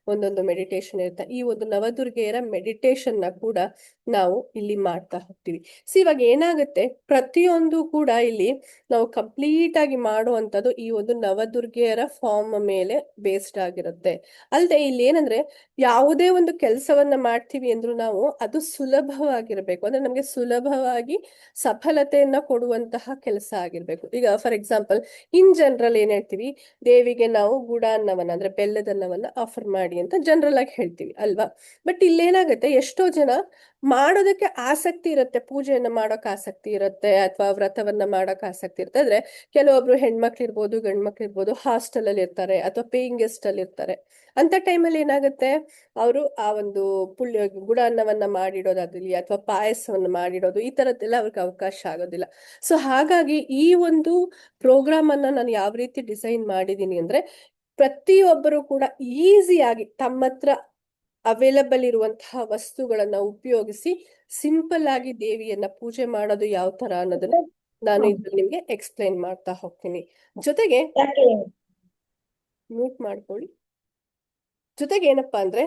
ಒಂದೊಂದು ಮೆಡಿಟೇಷನ್ ಇರುತ್ತೆ. ಈ ಒಂದು ನವದುರ್ಗೆಯರ ಮೆಡಿಟೇಷನ್ ನ ಕೂಡ ನಾವು ಇಲ್ಲಿ ಮಾಡ್ತಾ ಹೋಗ್ತೀವಿ. ಸೊ ಇವಾಗ ಏನಾಗುತ್ತೆ, ಪ್ರತಿಯೊಂದು ಕೂಡ ಇಲ್ಲಿ ನಾವು ಕಂಪ್ಲೀಟ್ ಆಗಿ ಮಾಡುವಂತದ್ದು ಈ ಒಂದು ನವದುರ್ಗೆಯರ ಫಾರ್ಮ್ ಮೇಲೆ ಬೇಸ್ಡ್ ಆಗಿರುತ್ತೆ. ಅಲ್ಲದೆ ಇಲ್ಲಿ ಏನಂದ್ರೆ, ಯಾವುದೇ ಒಂದು ಕೆಲಸವನ್ನ ಮಾಡ್ತೀವಿ ಅಂದ್ರೂ ನಾವು ಅದು ಸುಲಭವಾಗಿರ್ಬೇಕು, ಅಂದ್ರೆ ನಮ್ಗೆ ಸುಲಭವಾಗಿ ಸಫಲತೆಯನ್ನ ಕೊಡುವಂತಹ ಕೆಲಸ ಆಗಿರ್ಬೇಕು. ಈಗ ಫಾರ್ ಎಕ್ಸಾಂಪಲ್ ಇನ್ ಜನರಲ್ ಏನ್ ಹೇಳ್ತೀವಿ, ದೇವಿಗೆ ನಾವು ಗುಡಾನ್ನವನ್ನ ಅಂದ್ರೆ ಬೆಲ್ಲದನ್ನವನ್ನ ಆಫರ್ ಮಾಡಿ ಅಂತ ಜನರಲ್ ಆಗಿ ಹೇಳ್ತೀವಿ ಅಲ್ವಾ. ಬಟ್ ಇಲ್ಲೇನಾಗುತ್ತೆ, ಎಷ್ಟೋ ಜನ ಮಾಡೋದಕ್ಕೆ ಆಸಕ್ತಿ ಇರುತ್ತೆ, ಪೂಜೆಯನ್ನ ಮಾಡೋಕ್ ಆಸಕ್ತಿ ಇರುತ್ತೆ, ಅಥವಾ ವ್ರತವನ್ನ ಮಾಡಕ್ ಆಸಕ್ತಿ ಇರುತ್ತೆ. ಆದ್ರೆ ಕೆಲವೊಬ್ರು ಹೆಣ್ಮಕ್ಳು ಇರ್ಬೋದು, ಗಂಡ್ಮಕ್ಳು ಇರ್ಬೋದು, ಹಾಸ್ಟೆಲ್ ಅಲ್ಲಿ ಇರ್ತಾರೆ ಅಥವಾ ಪೇಯಿಂಗ್ ಗೆಸ್ಟ್ ಅಲ್ಲಿ ಇರ್ತಾರೆ. ಅಂತ ಟೈಮಲ್ಲಿ ಏನಾಗುತ್ತೆ, ಅವರು ಆ ಒಂದು ಗುಡಾನ್ನವನ್ನ ಮಾಡಿಡೋದಾಗ್ಲಿ ಅಥವಾ ಪಾಯಸವನ್ನ ಮಾಡಿಡೋದು, ಈ ತರದ್ದೆಲ್ಲ ಅವ್ರಿಗೆ ಅವಕಾಶ ಆಗೋದಿಲ್ಲ. ಸೊ ಹಾಗಾಗಿ ಈ ಒಂದು ಪ್ರೋಗ್ರಾಮ್ ಅನ್ನ ನಾನು ಯಾವ ರೀತಿ ಡಿಸೈನ್ ಮಾಡಿದೀನಿ ಅಂದ್ರೆ, ಪ್ರತಿಯೊಬ್ಬರು ಕೂಡ ಈಸಿಯಾಗಿ ತಮ್ಮ ಹತ್ರ ಅವೈಲಬಲ್ ಇರುವಂತಹ ವಸ್ತುಗಳನ್ನ ಉಪಯೋಗಿಸಿ ಸಿಂಪಲ್ ಆಗಿ ದೇವಿಯನ್ನ ಪೂಜೆ ಮಾಡೋದು ಯಾವ ತರ ಅನ್ನೋದನ್ನ ನಾನು ಇದ್ರಲ್ಲಿ ನಿಮ್ಗೆ ಎಕ್ಸ್ಪ್ಲೈನ್ ಮಾಡ್ತಾ ಹೋಗ್ತೀನಿ. ಜೊತೆಗೆ ಮ್ಯೂಟ್ ಮಾಡ್ಕೊಳ್ಳಿ. ಜೊತೆಗೆ ಏನಪ್ಪಾ ಅಂದ್ರೆ,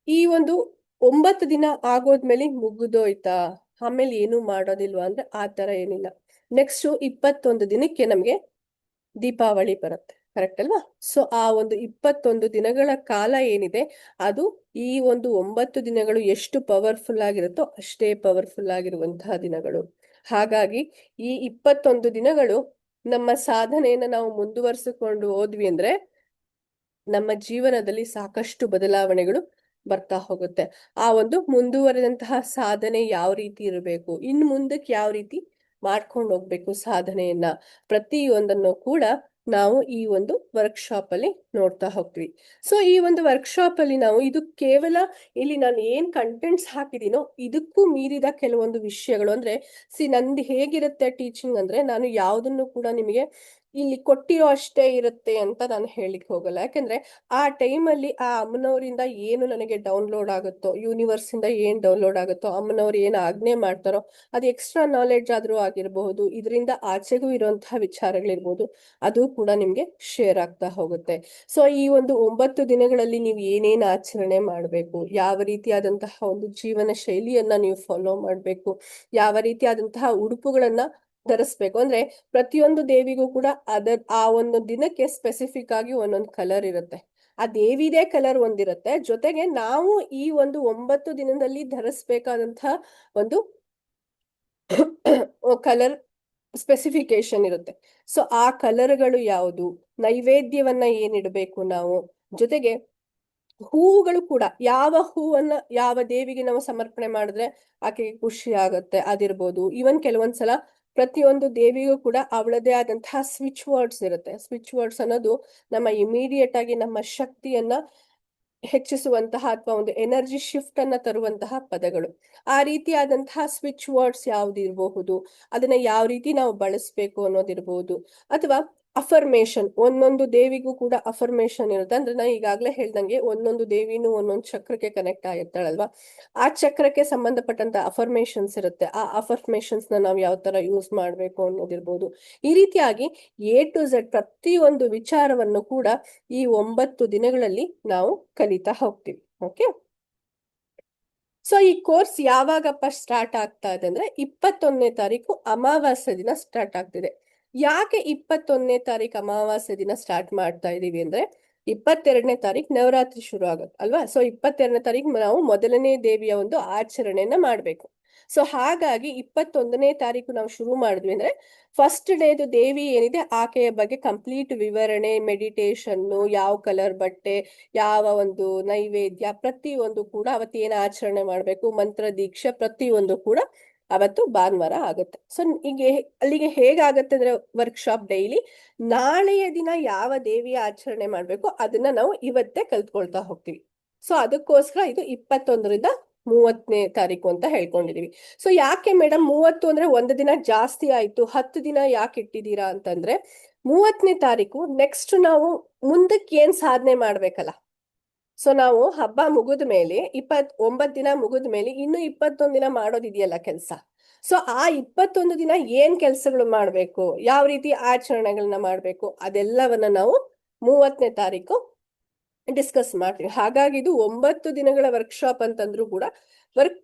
ಈ ಒಂದು 9 ದಿನ ಆಗೋದ್ಮೇಲೆ ಮುಗಿದೋಯ್ತಾ, ಆಮೇಲೆ ಏನು ಮಾಡೋದಿಲ್ವಾ ಅಂದ್ರೆ ಆ ತರ ಏನಿಲ್ಲ. ನೆಕ್ಸ್ಟ್ 21 ದಿನಕ್ಕೆ ನಮ್ಗೆ ದೀಪಾವಳಿ ಬರುತ್ತೆ, ಕರೆಕ್ಟ್ ಅಲ್ವಾ. ಸೊ ಆ ಒಂದು 21 ದಿನಗಳ ಕಾಲ ಏನಿದೆ, ಅದು ಈ ಒಂದು 9 ದಿನಗಳು ಎಷ್ಟು ಪವರ್ಫುಲ್ ಆಗಿರುತ್ತೋ ಅಷ್ಟೇ ಪವರ್ಫುಲ್ ಆಗಿರುವಂತಹ ದಿನಗಳು. ಹಾಗಾಗಿ ಈ 21 ದಿನಗಳು ನಮ್ಮ ಸಾಧನೆಯನ್ನ ನಾವು ಮುಂದುವರಿಸಿಕೊಂಡು ಹೋದ್ವಿ ಅಂದ್ರೆ ನಮ್ಮ ಜೀವನದಲ್ಲಿ ಸಾಕಷ್ಟು ಬದಲಾವಣೆಗಳು ಬರ್ತಾ ಹೋಗುತ್ತೆ. ಆ ಒಂದು ಮುಂದುವರೆದಂತಹ ಸಾಧನೆ ಯಾವ ರೀತಿ ಇರಬೇಕು, ಇನ್ನು ಮುಂದಕ್ಕೆ ಯಾವ ರೀತಿ ಮಾಡ್ಕೊಂಡು ಹೋಗ್ಬೇಕು ಸಾಧನೆಯನ್ನ, ಪ್ರತಿಯೊಂದನ್ನು ಕೂಡ ನಾವು ಈ ಒಂದು ವರ್ಕ್ಶಾಪ್ ಅಲ್ಲಿ ನೋಡ್ತಾ ಹೋಗ್ತೀವಿ. ಸೊ ಈ ಒಂದು ವರ್ಕ್ಶಾಪ್ ಅಲ್ಲಿ ನಾವು ಇದು ಕೇವಲ ಇಲ್ಲಿ ನಾನು ಏನ್ ಕಂಟೆಂಟ್ಸ್ ಹಾಕಿದೀನೋ ಇದಕ್ಕೂ ಮೀರಿದ ಕೆಲವೊಂದು ವಿಷಯಗಳು, ಅಂದ್ರೆ ನಂದು ಹೇಗಿರುತ್ತೆ ಟೀಚಿಂಗ್ ಅಂದ್ರೆ, ನಾನು ಯಾವ್ದನ್ನು ಕೂಡ ನಿಮಗೆ ಇಲ್ಲಿ ಕೊಟ್ಟಿರೋ ಅಷ್ಟೇ ಇರುತ್ತೆ ಅಂತ ನಾನು ಹೇಳಿಕ್ ಹೋಗಲ್ಲ. ಯಾಕಂದ್ರೆ ಆ ಟೈಮಲ್ಲಿ ಆ ಅಮ್ಮನವರಿಂದ ಏನು ನನಗೆ ಡೌನ್ಲೋಡ್ ಆಗುತ್ತೋ, ಯೂನಿವರ್ಸ್ ಇಂದ ಏನ್ ಡೌನ್ಲೋಡ್ ಆಗುತ್ತೋ, ಅಮ್ಮನವ್ರು ಏನ್ ಆಜ್ಞೆ ಮಾಡ್ತಾರೋ ಅದು ಎಕ್ಸ್ಟ್ರಾ ನಾಲೆಡ್ಜ್ ಆದ್ರೂ ಆಗಿರಬಹುದು, ಇದರಿಂದ ಆಚೆಗೂ ಇರುವಂತಹ ವಿಚಾರಗಳಿರ್ಬೋದು, ಅದು ಕೂಡ ನಿಮ್ಗೆ ಶೇರ್ ಆಗ್ತಾ ಹೋಗುತ್ತೆ. ಸೊ ಈ ಒಂದು 9 ದಿನಗಳಲ್ಲಿ ನೀವು ಏನೇನ್ ಆಚರಣೆ ಮಾಡ್ಬೇಕು, ಯಾವ ರೀತಿಯಾದಂತಹ ಒಂದು ಜೀವನ ಶೈಲಿಯನ್ನ ನೀವು ಫಾಲೋ ಮಾಡ್ಬೇಕು, ಯಾವ ರೀತಿಯಾದಂತಹ ಉಡುಪುಗಳನ್ನ ಧರಿಸ್ಬೇಕು, ಅಂದ್ರೆ ಪ್ರತಿಯೊಂದು ದೇವಿಗೂ ಕೂಡ ಆ ಒಂದು ದಿನಕ್ಕೆ ಸ್ಪೆಸಿಫಿಕ್ ಆಗಿ ಒಂದೊಂದು ಕಲರ್ ಇರುತ್ತೆ. ಆ ದೇವಿದೇ ಕಲರ್ ಒಂದಿರುತ್ತೆ, ಜೊತೆಗೆ ನಾವು ಈ ಒಂದು 9 ದಿನದಲ್ಲಿ ಧರಿಸ್ಬೇಕಾದಂತಹ ಒಂದು ಕಲರ್ ಸ್ಪೆಸಿಫಿಕೇಶನ್ ಇರುತ್ತೆ. ಸೊ ಆ ಕಲರ್ಗಳು ಯಾವುದು, ನೈವೇದ್ಯವನ್ನ ಏನಿಡಬೇಕು ನಾವು, ಜೊತೆಗೆ ಹೂವುಗಳು ಕೂಡ ಯಾವ ಹೂವನ್ನ ಯಾವ ದೇವಿಗೆ ನಾವು ಸಮರ್ಪಣೆ ಮಾಡಿದ್ರೆ ಆಕೆಗೆ ಖುಷಿ ಆಗತ್ತೆ ಅದಿರ್ಬೋದು. ಈವನ್ ಕೆಲವೊಂದ್ಸಲ ಪ್ರತಿಯೊಂದು ದೇವಿಗೂ ಕೂಡ ಅವಳದೇ ಆದಂತಹ ಸ್ವಿಚ್ ವರ್ಡ್ಸ್ ಇರುತ್ತೆ. ಸ್ವಿಚ್ ವರ್ಡ್ಸ್ ಅನ್ನೋದು ನಮ್ಮ ಇಮಿಡಿಯೇಟ್ ಆಗಿ ನಮ್ಮ ಶಕ್ತಿಯನ್ನ ಹೆಚ್ಚಿಸುವಂತಹ ಅಥವಾ ಒಂದು ಎನರ್ಜಿ ಶಿಫ್ಟ್ ಅನ್ನ ತರುವಂತಹ ಪದಗಳು. ಆ ರೀತಿಯಾದಂತಹ ಸ್ವಿಚ್ ವರ್ಡ್ಸ್ ಯಾವ್ದು ಇರಬಹುದು, ಅದನ್ನ ಯಾವ ರೀತಿ ನಾವು ಬಳಸ್ಬೇಕು ಅನ್ನೋದಿರ್ಬಹುದು. ಅಥವಾ ಅಫರ್ಮೇಶನ್, ಒಂದೊಂದು ದೇವಿಗೂ ಕೂಡ ಅಫರ್ಮೇಶನ್ ಇರುತ್ತೆ. ಅಂದ್ರೆ ನಾ ಈಗಾಗ್ಲೇ ಹೇಳ್ದಂಗೆ ಒಂದೊಂದು ದೇವಿನೂ ಒಂದೊಂದು ಚಕ್ರಕ್ಕೆ ಕನೆಕ್ಟ್ ಆಗಿರ್ತಾಳಲ್ವಾ, ಆ ಚಕ್ರಕ್ಕೆ ಸಂಬಂಧಪಟ್ಟಂತ ಅಫರ್ಮೇಶನ್ಸ್ ಇರುತ್ತೆ. ಆ ಅಫರ್ಮೇಶನ್ಸ್ ನ ನಾವು ಯಾವ ತರ ಯೂಸ್ ಮಾಡ್ಬೇಕು ಅನ್ನೋದಿರ್ಬೋದು. ಈ ರೀತಿಯಾಗಿ A to Z ಪ್ರತಿಯೊಂದು ವಿಚಾರವನ್ನು ಕೂಡ ಈ 9 ದಿನಗಳಲ್ಲಿ ನಾವು ಕಲಿತಾ ಹೋಗ್ತೀವಿ. ಓಕೆ, ಸೊ ಈ ಕೋರ್ಸ್ ಯಾವಾಗಪ್ಪ ಸ್ಟಾರ್ಟ್ ಆಗ್ತಾ ಇದೆ ಅಂದ್ರೆ 21ನೇ ತಾರೀಕು ಅಮಾವಾಸ್ಯೆ ದಿನ ಸ್ಟಾರ್ಟ್ ಆಗ್ತಿದೆ. ಯಾಕೆ 21ನೇ ತಾರೀಕು ಅಮಾವಾಸ್ಯೆ ದಿನ ಸ್ಟಾರ್ಟ್ ಮಾಡ್ತಾ ಇದೀವಿ ಅಂದ್ರೆ 22ನೇ ತಾರೀಕು ನವರಾತ್ರಿ ಶುರು ಆಗುತ್ತೆ ಅಲ್ವಾ. ಸೊ 22ನೇ ತಾರೀಕು ನಾವು ಮೊದಲನೇ ದೇವಿಯ ಒಂದು ಆಚರಣೆಯನ್ನ ಮಾಡ್ಬೇಕು. ಸೊ ಹಾಗಾಗಿ 21ನೇ ತಾರೀಕು ನಾವು ಶುರು ಮಾಡಿದ್ವಿ ಅಂದ್ರೆ ಫಸ್ಟ್ ಡೇದು ದೇವಿ ಏನಿದೆ ಆಕೆಯ ಬಗ್ಗೆ ಕಂಪ್ಲೀಟ್ ವಿವರಣೆ, ಮೆಡಿಟೇಷನ್, ಯಾವ ಕಲರ್ ಬಟ್ಟೆ, ಯಾವ ಒಂದು ನೈವೇದ್ಯ, ಪ್ರತಿಯೊಂದು ಕೂಡ ಅವತ್ತು ಏನು ಆಚರಣೆ ಮಾಡ್ಬೇಕು, ಮಂತ್ರ ದೀಕ್ಷೆ ಪ್ರತಿಯೊಂದು ಕೂಡ ಅವತ್ತು ಭಾನುವಾರ ಆಗುತ್ತೆ. ಸೊ ಈಗ ಅಲ್ಲಿಗೆ ಹೇಗಾಗತ್ತೆ ಅಂದ್ರೆ ವರ್ಕ್ಶಾಪ್ ಡೈಲಿ ನಾಳೆಯ ದಿನ ಯಾವ ದೇವಿಯ ಆಚರಣೆ ಮಾಡ್ಬೇಕು ಅದನ್ನ ನಾವು ಇವತ್ತೇ ಕಲ್ತ್ಕೊಳ್ತಾ ಹೋಗ್ತೀವಿ. ಸೊ ಅದಕ್ಕೋಸ್ಕರ ಇದು 21ರಿಂದ 30ನೇ ತಾರೀಕು ಅಂತ ಹೇಳ್ಕೊಂಡಿದೀವಿ. ಸೊ ಯಾಕೆ ಮೇಡಮ್ 30 ಅಂದ್ರೆ ಒಂದು ದಿನ ಜಾಸ್ತಿ ಆಯ್ತು, 10 ದಿನ ಯಾಕೆ ಇಟ್ಟಿದ್ದೀರಾ ಅಂತಂದ್ರೆ 30ನೇ ತಾರೀಕು ನೆಕ್ಸ್ಟ್ ನಾವು ಮುಂದಕ್ಕೆ ಏನ್ ಸಾಧನೆ ಮಾಡ್ಬೇಕಲ್ಲ. ಸೊ ನಾವು ಹಬ್ಬ ಮುಗಿದ ಮೇಲೆ 29 ದಿನ ಮುಗಿದ ಮೇಲೆ ಇನ್ನು 21 ದಿನ ಮಾಡೋದಿದೆಯಲ್ಲ ಕೆಲಸ. ಸೊ ಆ 21 ದಿನ ಏನ್ ಕೆಲಸಗಳು ಮಾಡ್ಬೇಕು, ಯಾವ ರೀತಿ ಆಚರಣೆಗಳನ್ನ ಮಾಡ್ಬೇಕು, ಅದೆಲ್ಲವನ್ನ ನಾವು 30ನೇ ತಾರೀಕು ಡಿಸ್ಕಸ್ ಮಾಡ್ತೀವಿ. ಹಾಗಾಗಿ ಇದು 9 ದಿನಗಳ ವರ್ಕ್ಶಾಪ್ ಅಂತಂದ್ರೂ ಕೂಡ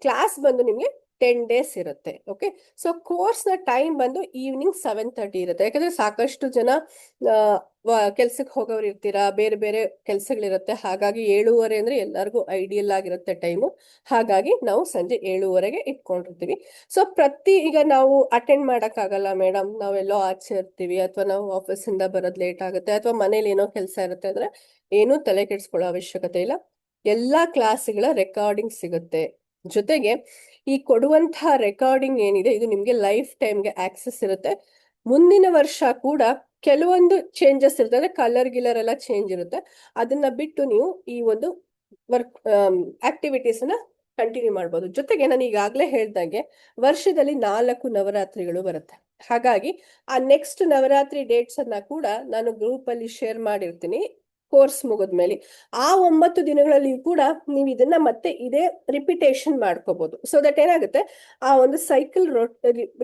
ಕ್ಲಾಸ್ ಬಂದು ನಿಮ್ಗೆ 10 days ಇರುತ್ತೆ. ಓಕೆ, ಸೊ ಕೋರ್ಸ್ ನ ಟೈಮ್ ಬಂದು ಈವ್ನಿಂಗ್ 7:30 ಇರುತ್ತೆ. ಯಾಕಂದ್ರೆ ಸಾಕಷ್ಟು ಜನ ಕೆಲ್ಸಕ್ಕೆ ಹೋಗೋರು ಇರ್ತೀರಾ, ಬೇರೆ ಬೇರೆ ಕೆಲ್ಸಗಳಿರುತ್ತೆ. ಹಾಗಾಗಿ 7:30 ಅಂದ್ರೆ ಎಲ್ಲರಿಗೂ ಐಡಿಯಲ್ ಆಗಿರುತ್ತೆ ಟೈಮು. ಹಾಗಾಗಿ ನಾವು ಸಂಜೆ 7:30ಗೆ ಇಟ್ಕೊಂಡಿರ್ತೀವಿ. ಸೊ ಈಗ ನಾವು ಅಟೆಂಡ್ ಮಾಡಕ್ ಆಗಲ್ಲ ಮೇಡಮ್, ನಾವೆಲ್ಲೋ ಆಚೆ ಇರ್ತೀವಿ ಅಥವಾ ನಾವು ಆಫೀಸ್ ಇಂದ ಬರೋದ್ ಲೇಟ್ ಆಗುತ್ತೆ ಅಥವಾ ಮನೇಲಿ ಏನೋ ಕೆಲಸ ಇರುತ್ತೆ ಅಂದ್ರೆ ಏನೂ ತಲೆ ಕೆಡಿಸ್ಕೊಳ್ಳೋ ಅವಶ್ಯಕತೆ ಇಲ್ಲ. ಎಲ್ಲಾ ಕ್ಲಾಸ್ಗಳ ರೆಕಾರ್ಡಿಂಗ್ ಸಿಗುತ್ತೆ. ಜೊತೆಗೆ ಈ ಕೊಡುವಂತಹ ರೆಕಾರ್ಡಿಂಗ್ ಏನಿದೆ ಇದು ನಿಮ್ಗೆ ಲೈಫ್ ಟೈಮ್ಗೆ ಆಕ್ಸೆಸ್ ಇರುತ್ತೆ. ಮುಂದಿನ ವರ್ಷ ಕೂಡ ಕೆಲವೊಂದು ಚೇಂಜಸ್ ಇರುತ್ತೆ, ಅಂದ್ರೆ ಕಲರ್ ಗಿಲರ್ ಎಲ್ಲ ಚೇಂಜ್ ಇರುತ್ತೆ. ಅದನ್ನ ಬಿಟ್ಟು ನೀವು ಈ ಒಂದು ವರ್ಕ್ ಆಕ್ಟಿವಿಟೀಸ್ ನ ಕಂಟಿನ್ಯೂ ಮಾಡ್ಬೋದು. ಜೊತೆಗೆ ನಾನು ಈಗಾಗ್ಲೇ ಹೇಳ್ದಂಗೆ ವರ್ಷದಲ್ಲಿ 4 ನವರಾತ್ರಿಗಳು ಬರುತ್ತೆ. ಹಾಗಾಗಿ ಆ ನೆಕ್ಸ್ಟ್ ನವರಾತ್ರಿ ಡೇಟ್ಸ್ ಅನ್ನ ಕೂಡ ನಾನು ಗ್ರೂಪ್ ಅಲ್ಲಿ ಶೇರ್ ಮಾಡಿರ್ತೀನಿ. ಕೋರ್ಸ್ ಮುಗಿದ್ಮೇಲೆ ಆ 9 ದಿನಗಳಲ್ಲಿ ಕೂಡ ನೀವು ಇದನ್ನ ಮತ್ತೆ ಇದೇ ರಿಪಿಟೇಷನ್ ಮಾಡ್ಕೋಬಹುದು. ಸೊ ದಟ್ ಏನಾಗುತ್ತೆ, ಆ ಒಂದು ಸೈಕಲ್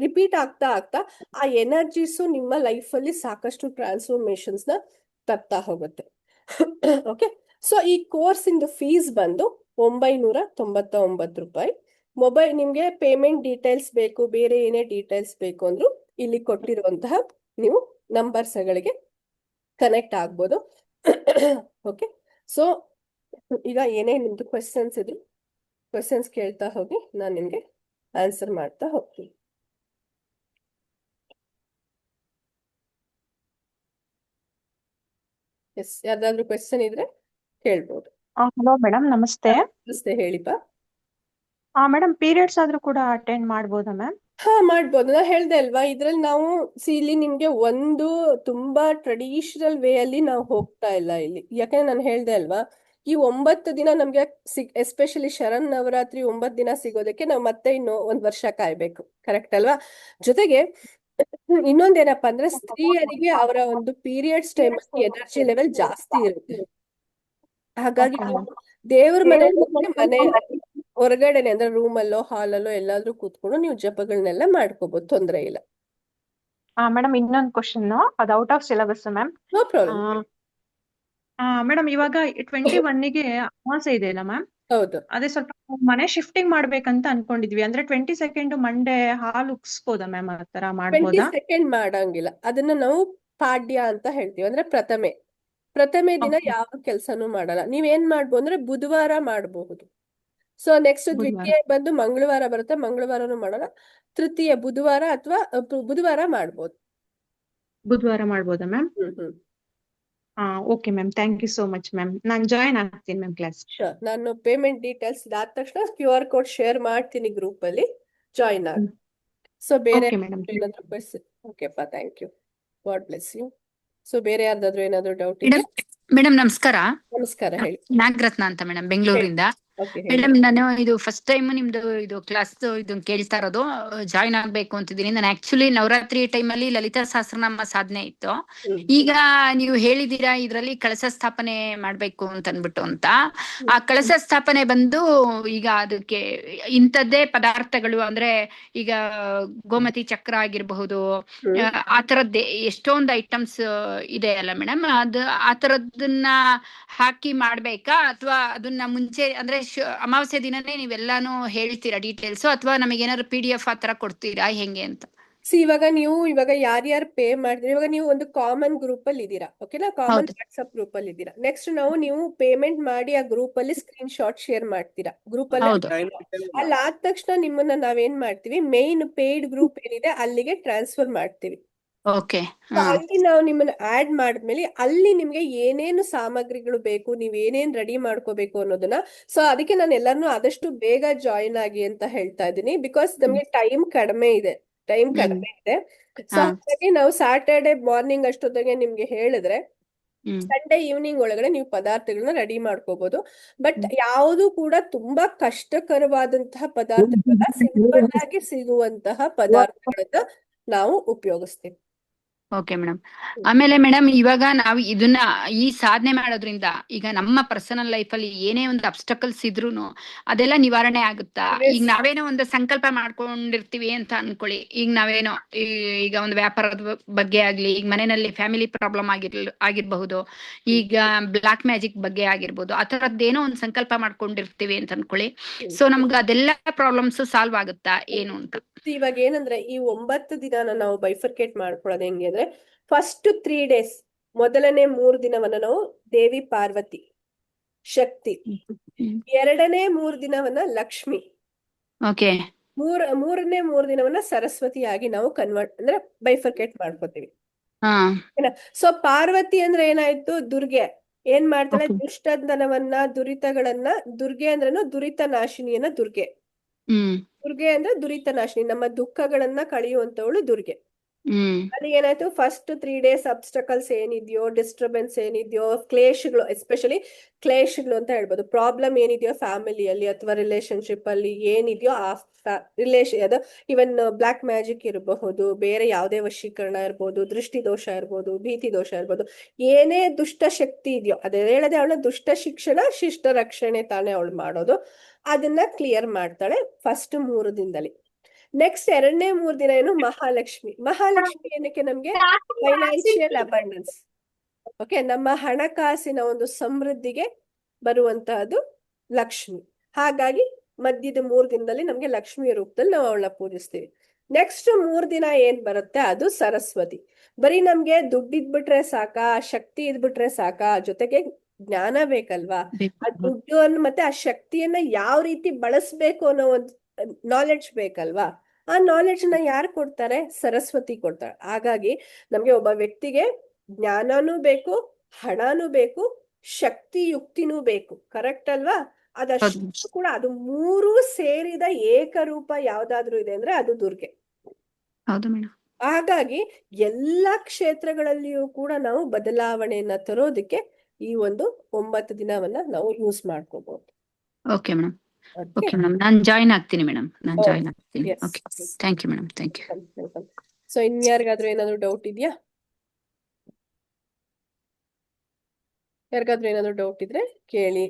ರಿಪೀಟ್ ಆಗ್ತಾ ಆಗ್ತಾ ಆ ಎನರ್ಜೀಸು ನಿಮ್ಮ ಲೈಫ್ ಅಲ್ಲಿ ಸಾಕಷ್ಟು ಟ್ರಾನ್ಸ್ಫಾರ್ಮೇಶನ್ಸ್ ನ ತರ್ತಾ ಹೋಗುತ್ತೆ. ಓಕೆ, ಸೊ ಈ ಕೋರ್ಸ್ ಇಂದು ಫೀಸ್ ಬಂದು 999 ರೂಪಾಯಿ. ನಿಮ್ಗೆ ಪೇಮೆಂಟ್ ಡೀಟೇಲ್ಸ್ ಬೇಕು, ಬೇರೆ ಏನೇ ಡೀಟೇಲ್ಸ್ ಬೇಕು ಅಂದ್ರೂ ಇಲ್ಲಿ ಕೊಟ್ಟಿರುವಂತಹ ನೀವು ನಂಬರ್ಸ್ಗಳಿಗೆ ಕನೆಕ್ಟ್ ಆಗ್ಬೋದು. ಓಕೆ, ಸೊ ಈಗ ಏನೇ ನಿಮ್ದು ಕ್ವೆಶನ್ಸ್ ಇದ್ರು ಕ್ವೆಶನ್ಸ್ ಕೇಳ್ತಾ ಹೋಗಿ ನಾನು ನಿಮ್ಗೆ ಆನ್ಸರ್ ಮಾಡ್ತಾ ಹೋಗ್ತೀನಿ. ಎಸ್, ಯಾವ್ದಾದ್ರು ಕ್ವೆಶನ್ ಇದ್ರೆ ಕೇಳ್ಬೋದು. ಹಲೋ ಮೇಡಮ್, ನಮಸ್ತೆ. ನಮಸ್ತೆ, ಹೇಳಿಪ್ಪ. ಮೇಡಮ್, ಪೀರಿಯಡ್ಸ್ ಆದ್ರೂ ಕೂಡ ಅಟೆಂಡ್ ಮಾಡ್ಬೋದಾ ಮ್ಯಾಮ್? ಹಾ, ಮಾಡ್ಬೋದು. ನಾ ಹೇಳ್ದೆ ಅಲ್ವಾ, ಇದ್ರಲ್ಲಿ ನಾವು ಇಲ್ಲಿ ನಿಮ್ಗೆ ಒಂದು ತುಂಬಾ ಟ್ರೆಡಿಷನಲ್ ವೇ ಅಲ್ಲಿ ನಾವು ಹೋಗ್ತಾ ಇಲ್ಲ ಇಲ್ಲಿ. ಯಾಕಂದ್ರೆ ನಾನು ಹೇಳ್ದೆ ಅಲ್ವಾ, ಈ 9 ದಿನ ನಮ್ಗೆ ಎಸ್ಪೆಷಲಿ ಶರಣ್ ನವರಾತ್ರಿ 9 ದಿನ ಸಿಗೋದಕ್ಕೆ ನಾವು ಮತ್ತೆ ಇನ್ನು 1 ವರ್ಷ ಕಾಯ್ಬೇಕು. ಕರೆಕ್ಟ್ ಅಲ್ವಾ? ಜೊತೆಗೆ ಇನ್ನೊಂದೇನಪ್ಪಾ ಅಂದ್ರೆ ಸ್ತ್ರೀಯರಿಗೆ ಅವರ ಒಂದು ಪೀರಿಯಡ್ಸ್ ಟೈಮ್ ಎನರ್ಜಿ ಲೆವೆಲ್ ಜಾಸ್ತಿ ಇರುತ್ತೆ. ಹಾಗಾಗಿ ದೇವ್ರ ಮನೆ ಹೊರಗಡೆನೆ ಅಂದ್ರೆ ರೂಮ್ ಅಲ್ಲೋ ಹಾಲಲ್ಲೋ ಎಲ್ಲಾದ್ರೂ ಕೂತ್ಕೊಂಡು ನೀವು ಜಪಗಳನ್ನೆಲ್ಲ ಮಾಡ್ಕೋಬಹುದು, ತೊಂದ್ರೆ ಇಲ್ಲ. ಮೇಡಮ್, ಇನ್ನೊಂದು ಕ್ವಶನ್, ಅದು out of syllabus ma'am. No problem. Madam, ಇವಾಗ 21ಗೆ ಅಮಾವಾಸ್ಯೆ ಇದೆ ಇಲ್ಲ ಮ್ಯಾಮ್? ಹೌದು, ಅದೇ ಸ್ವಲ್ಪ ಮನೆ ಶಿಫ್ಟಿಂಗ್ ಮಾಡ್ಬೇಕಂತ ಅನ್ಕೊಂಡಿದ್ವಿ. ಅಂದ್ರೆ 22nd ಮಂಡೇ ಹಾಲು ಉಕ್ಸ್ಬೋದಾ ಮ್ಯಾಮ್? ಆ ತರ ಮಾಡ್ಬೋದಾ? 22nd ಮಾಡಂಗಿಲ್ಲ. ಅದನ್ನ ನಾವು ಪಾಡ್ಯ ಅಂತ ಹೇಳ್ತೀವಿ, ಅಂದ್ರೆ ಪ್ರಥಮೆ ದಿನ ಯಾವ ಕೆಲ್ಸನೂ ಮಾಡಲ್ಲ. ನೀವೇನ್ ಮಾಡ್ಬೋದು ಅಂದ್ರೆ ಬುಧವಾರ ಮಾಡಬಹುದು. ಸೊ ನೆಕ್ಸ್ಟ್ ದ್ವಿತೀಯ ಬಂದು ಮಂಗಳವಾರ ಬರುತ್ತೆ, ಮಂಗಳವಾರನು ಮಾಡೋಣ. ತೃತೀಯ ಬುಧವಾರ ಅಥವಾ ಬುಧವಾರ ಮಾಡ್ಬೋದು. ಬುಧವಾರ ಮಾಡ್ಬೋದಾ ma'am? Okay ma'am, thank you so much ma'am. ನಾನು ಜಾಯ್ನ್ ಆಗ್ತೀನಿ ಮ್ಯಾಮ್ ಕ್ಲಾಸ್. ಶೋರ್, ನಾನು ಪೇಮೆಂಟ್ ಡೀಟೇಲ್ಸ್ ಇದಾದ ತಕ್ಷಣ QR ಕೋಡ್ ಶೇರ್ ಮಾಡ್ತೀನಿ ಗ್ರೂಪ್ ಅಲ್ಲಿ, ಜಾಯಿನ್ ಆಗಿ. ಸೊ ಬೇರೆ ಏನಾದ್ರು ಕ್ವೆಶ್ಚನ್? ಓಕೆಪ್ಪ, thank you, God bless you. So ಬೇರೆ ಯಾರ್ದಾದ್ರು ಏನಾದ್ರು ಡೌಟ್ ಇದೆ? ಮೇಡಮ್ ನಮಸ್ಕಾರ. ನಮಸ್ಕಾರ, ಹೇಳಿ. ನಾಗರತ್ನ ಅಂತ ಮೇಡಮ್, ಬೆಂಗಳೂರಿಂದ. ಓಕೆ ಹೇಳಿ. ಮೇಡಮ್ ನಾನು ಇದು ಫಸ್ಟ್ ಟೈಮ್ ನಿಮ್ದು ಇದು ಕ್ಲಾಸ್ ಇದು ಕೇಳ್ತಾ ಇರೋದು, ಜಾಯಿನ್ ಆಗ್ಬೇಕು ಅಂತಿದ್ದೀನಿ. ನಾನು ಆಕ್ಚುಲಿ ನವರಾತ್ರಿ ಟೈಮಲ್ಲಿ ಲಲಿತಾ ಸಹಸ್ರನಾಮ ಸಾಧನೆ ಇತ್ತು. ಈಗ ನೀವು ಹೇಳಿದೀರಾ ಇದ್ರಲ್ಲಿ ಕಳಶ ಸ್ಥಾಪನೆ ಮಾಡ್ಬೇಕು ಅಂತ ಅನ್ಬಿಟ್ಟು ಅಂತ. ಆ ಕಳಶ ಸ್ಥಾಪನೆ ಬಂದು ಈಗ ಅದಕ್ಕೆ ಇಂಥದ್ದೇ ಪದಾರ್ಥಗಳು ಅಂದ್ರೆ ಈಗ ಗೋಮತಿ ಚಕ್ರ ಆಗಿರಬಹುದು, ಆ ತರದ್ದೇ ಎಷ್ಟೊಂದು ಐಟಮ್ಸ್ ಇದೆ ಅಲ್ಲ ಮೇಡಮ್, ಅದು ಆ ತರದನ್ನ ಹಾಕಿ ಮಾಡ್ಬೇಕಾ ಅಥವಾ ಅದನ್ನ ಮುಂಚೆ ಅಂದ್ರೆ ಅಮಾವಾಸ್ಯೆ ದಿನನೇ ನೀವೆಲ್ಲಾನು ಹೇಳ್ತೀರಾ ಡೀಟೇಲ್ಸ್, ಅಥವಾ ನಮಗೆ ಏನಾದ್ರು PDF ಆ ತರ ಕೊಡ್ತೀರಾ ಹೆಂಗೆ ಅಂತ? ಇವಾಗ ನೀವು ಯಾರ್ಯಾರು ಪೇ ಮಾಡಿದ್ರಿ, ಇವಾಗ ನೀವು ಒಂದು ಕಾಮನ್ ಗ್ರೂಪ್ ಅಲ್ಲಿ ಇದ್ದೀರಾ, ಓಕೆನಾ? ಕಾಮನ್ ಹೌದು. ವಾಟ್ಸ್ಆಪ್ ಗ್ರೂಪ್ ಅಲ್ಲಿ ಇದ್ದೀರಾ. ನೆಕ್ಸ್ಟ್ ನೀವು ಪೇಮೆಂಟ್ ಮಾಡಿ ಆ ಗ್ರೂಪ್ ಅಲ್ಲಿ ಸ್ಕ್ರೀನ್ ಶಾಟ್ ಶೇರ್ ಮಾಡ್ತೀರಾ ಗ್ರೂಪ್ ಅಲ್ಲಿ. ಹೌದು. ಅಲ್ಲಿ ಆದ ತಕ್ಷಣ ನಿಮ್ಮನ್ನ ನಾವೇನ್ ಮಾಡ್ತೀವಿ, ಮೇನ್ ಪೇಯ್ಡ್ ಗ್ರೂಪ್ ಏನಿದೆ ಅಲ್ಲಿಗೆ ಟ್ರಾನ್ಸ್ಫರ್ ಮಾಡ್ತೀವಿ. ಓಕೆ. So ಅಲ್ಲಿ ನಾವು ನಿಮ್ಮನ್ನ ಆಡ್ ಮಾಡಿದ್ಮೇಲೆ ಅಲ್ಲಿ ನಿಮ್ಗೆ ಏನೇನು ಸಾಮಗ್ರಿಗಳು ಬೇಕು, ನೀವ್ ಏನೇನ್ ರೆಡಿ ಮಾಡ್ಕೋಬೇಕು ಅನ್ನೋದನ್ನ, ಸೊ ಅದಕ್ಕೆ ನಾನು ಎಲ್ಲರನ್ನೂ ಆದಷ್ಟು ಬೇಗ ಜಾಯಿನ್ ಆಗಿ ಅಂತ ಹೇಳ್ತಾ ಇದ್ದೀನಿ. ಬಿಕಾಸ್ ನಮ್ಗೆ ಟೈಮ್ ಕಡಿಮೆ ಇದೆ. ಸೊ ಹಾಗಾಗಿ ನಾವು ಸ್ಯಾಟರ್ಡೆ ಮಾರ್ನಿಂಗ್ ಅಷ್ಟೊತ್ತಿಗೆ ನಿಮ್ಗೆ ಹೇಳಿದ್ರೆ ಸಂಡೇ ಈವ್ನಿಂಗ್ ಒಳಗಡೆ ನೀವು ಪದಾರ್ಥಗಳನ್ನ ರೆಡಿ ಮಾಡ್ಕೋಬಹುದು. ಬಟ್ ಯಾವುದು ಕೂಡ ತುಂಬಾ ಕಷ್ಟಕರವಾದಂತಹ ಪದಾರ್ಥಗಳನ್ನ ಸಿಂಪಲ್ ಆಗಿ ಸಿಗುವಂತಹ ಪದಾರ್ಥಗಳನ್ನ ನಾವು ಉಪಯೋಗಿಸ್ತೀವಿ. Okay madam. ಆಮೇಲೆ ಮೇಡಮ್ ಇವಾಗ ನಾವು ಇದನ್ನ ಈ ಸಾಧನೆ ಮಾಡೋದ್ರಿಂದ ಈಗ ನಮ್ಮ ಪರ್ಸನಲ್ ಲೈಫ್ ಅಲ್ಲಿ ಏನೇ ಒಂದು ಅಬ್ಸ್ಟಕಲ್ಸ್ ಇದ್ರೂನು ಅದೆಲ್ಲ ನಿವಾರಣೆ ಆಗುತ್ತಾ? ಈಗ ನಾವೇನೋ ಒಂದು ಸಂಕಲ್ಪ ಮಾಡ್ಕೊಂಡಿರ್ತೀವಿ ಅಂತ ಅನ್ಕೊಳ್ಳಿ, ಈಗ ನಾವೇನೋ ಈಗ ಒಂದು ವ್ಯಾಪಾರದ ಬಗ್ಗೆ ಆಗ್ಲಿ, ಈಗ ಮನೆಯಲ್ಲಿ ಫ್ಯಾಮಿಲಿ ಪ್ರಾಬ್ಲಮ್ ಆಗಿರ್ಬಹುದು, ಈಗ ಬ್ಲಾಕ್ ಮ್ಯಾಜಿಕ್ ಬಗ್ಗೆ ಆಗಿರ್ಬೋದು, ಆ ತರದ್ದೇನೋ ಒಂದು ಸಂಕಲ್ಪ ಮಾಡ್ಕೊಂಡಿರ್ತೀವಿ ಅಂತ ಅನ್ಕೊಳ್ಳಿ. ಸೊ ನಮ್ಗೆ ಅದೆಲ್ಲ ಪ್ರಾಬ್ಲಮ್ಸ್ ಸಾಲ್ವ್ ಆಗುತ್ತಾ ಏನು ಅಂತ? ಇವಾಗ ಏನಂದ್ರೆ ಈ 9 ದಿನನ ನಾವು ಬೈಫರ್ಕೇಟ್ ಮಾಡ್ಕೊಳ್ಳೋದು ಹೆಂಗೆ ಅಂದ್ರೆ, ಫಸ್ಟ್ 3 days ಮೊದಲನೇ 3 ದಿನವನ್ನ ನಾವು ದೇವಿ ಪಾರ್ವತಿ ಶಕ್ತಿ, ಎರಡನೇ 3 ದಿನವನ್ನ ಲಕ್ಷ್ಮಿ, ಓಕೆ, ಮೂರನೇ 3 ದಿನವನ್ನ ಸರಸ್ವತಿಯಾಗಿ ನಾವು ಕನ್ವರ್ಟ್ ಅಂದ್ರೆ ಬೈಫರ್ಕೇಟ್ ಮಾಡ್ಕೋತೀವಿ. ಸೊ ಪಾರ್ವತಿ ಅಂದ್ರೆ ಏನಾಯ್ತು, ದುರ್ಗೆ ಏನ್ ಮಾಡ್ತಾಳೆ, ದುಷ್ಟತನವನ್ನ ದುರಿತಗಳನ್ನ, ದುರ್ಗೆ ಅಂದ್ರೇನು ದುರಿತ ನಾಶಿನಿಯನ್ನ ದುರ್ಗೆ. ದುರ್ಗೆ ಅಂದ್ರೆ ದುರಿತ ನಾಶಿನಿ, ನಮ್ಮ ದುಃಖಗಳನ್ನ ಕಳೆಯುವಂತವಳು ದುರ್ಗೆ. ಅಲ್ಲಿ ಏನಾಯ್ತು, ಫಸ್ಟ್ 3 days ಅಬ್ಸ್ಟಕಲ್ಸ್ ಏನಿದೆಯೋ, ಡಿಸ್ಟರ್ಬೆನ್ಸ್ ಏನಿದೆಯೋ, ಕ್ಲೇಶಗಳು, ಎಸ್ಪೆಷಲಿ ಕ್ಲೇಶಗಳು ಅಂತ ಹೇಳ್ಬೋದು, ಪ್ರಾಬ್ಲಮ್ ಏನಿದೆಯೋ ಫ್ಯಾಮಿಲಿಯಲ್ಲಿ ಅಥವಾ ರಿಲೇಶನ್ಶಿಪ್ ಅಲ್ಲಿ ಏನಿದೆಯೋ ಆ ರಿಲೇಶನ್, ಅದು ಇವನ್ ಬ್ಲಾಕ್ ಮ್ಯಾಜಿಕ್ ಇರಬಹುದು, ಬೇರೆ ಯಾವುದೇ ವಶೀಕರಣ ಇರ್ಬೋದು, ದೃಷ್ಟಿ ದೋಷ ಇರ್ಬೋದು, ಭೀತಿ ದೋಷ ಇರ್ಬೋದು, ಏನೇ ದುಷ್ಟ ಶಕ್ತಿ ಇದೆಯೋ, ಅದೇ ಹೇಳದೆ ಅವಳ ದುಷ್ಟ ಶಿಕ್ಷಣ ಶಿಷ್ಟ ರಕ್ಷಣೆ ತಾನೇ ಅವಳು ಮಾಡೋದು, ಅದನ್ನ ಕ್ಲಿಯರ್ ಮಾಡ್ತಾಳೆ ಫಸ್ಟ್ 3 ದಿನದಲ್ಲಿ. ನೆಕ್ಸ್ಟ್ ಎರಡನೇ 3 ದಿನ ಏನು, ಮಹಾಲಕ್ಷ್ಮಿ. ಮಹಾಲಕ್ಷ್ಮಿ ಏನಕ್ಕೆ, ನಮ್ಗೆ ಫೈನಾನ್ಷಿಯಲ್ ಅಬಂಡೆನ್ಸ್, ಓಕೆ, ನಮ್ಮ ಹಣಕಾಸಿನ ಒಂದು ಸಮೃದ್ಧಿಗೆ ಬರುವಂತಹದ್ದು ಲಕ್ಷ್ಮಿ. ಹಾಗಾಗಿ ಮಧ್ಯದ 3 ದಿನದಲ್ಲಿ ನಮ್ಗೆ ಲಕ್ಷ್ಮಿಯ ರೂಪದಲ್ಲಿ ನಾವು ಅವಳನ್ನ ಪೂಜಿಸ್ತೀವಿ. ನೆಕ್ಸ್ಟ್ 3 ದಿನ ಏನ್ ಬರುತ್ತೆ ಅದು ಸರಸ್ವತಿ. ಬರೀ ನಮ್ಗೆ ದುಡ್ಡು ಇದ್ಬಿಟ್ರೆ ಸಾಕಾ, ಶಕ್ತಿ ಇದ್ಬಿಟ್ರೆ ಸಾಕಾ, ಜೊತೆಗೆ ಜ್ಞಾನ ಬೇಕಲ್ವಾ? ಆ ದುಡ್ಡು ಮತ್ತೆ ಆ ಶಕ್ತಿಯನ್ನ ಯಾವ ರೀತಿ ಬಳಸ್ಬೇಕು ಅನ್ನೋ ಒಂದು ನಾಲೆಡ್ಜ್ ಬೇಕಲ್ವಾ? ಆ ನಾಲೆಡ್ಜ್ ನ ಯಾರು ಕೊಡ್ತಾರೆ? ಸರಸ್ವತಿ ಕೊಡ್ತಾಳೆ. ಹಾಗಾಗಿ ನಮ್ಗೆ ಒಬ್ಬ ವ್ಯಕ್ತಿಗೆ ಜ್ಞಾನನೂ ಬೇಕು, ಹಣನೂ ಬೇಕು, ಶಕ್ತಿ ಯುಕ್ತಿನೂ ಬೇಕು, ಕರೆಕ್ಟ್ ಅಲ್ವಾ? ಅದಷ್ಟು ಕೂಡ, ಅದು 3 ಸೇರಿದ ಏಕರೂಪ ಯಾವ್ದಾದ್ರು ಇದೆ ಅಂದ್ರೆ ಅದು ದುರ್ಗೆ. ಹೌದು ಮೇಡಮ್. ಹಾಗಾಗಿ ಎಲ್ಲಾ ಕ್ಷೇತ್ರಗಳಲ್ಲಿಯೂ ಕೂಡ ನಾವು ಬದಲಾವಣೆಯನ್ನ ತರೋದಕ್ಕೆ ಈ ಒಂದು 9 ದಿನವನ್ನ ನಾವು ಯೂಸ್ ಮಾಡ್ಕೋಬಹುದು. Okay madam. ಓಕೆ ಮೇಡಮ್, ನಾನು ಜಾಯಿನ್ ಆಗ್ತೀನಿ ಮೇಡಮ್, ನಾನು ಜಾಯಿನ್ ಆಗ್ತೀನಿ. Yes. Okay, thank you madam, thank you. So ಇನ್ಯಾರಿಗಾದ್ರೂ ಏನಾದ್ರು ಡೌಟ್ ಇದೆಯಾ? ಯಾರಿಗಾದ್ರೂ ಏನಾದ್ರು ಡೌಟ್ ಇದ್ರೆ ಕೇಳಿ,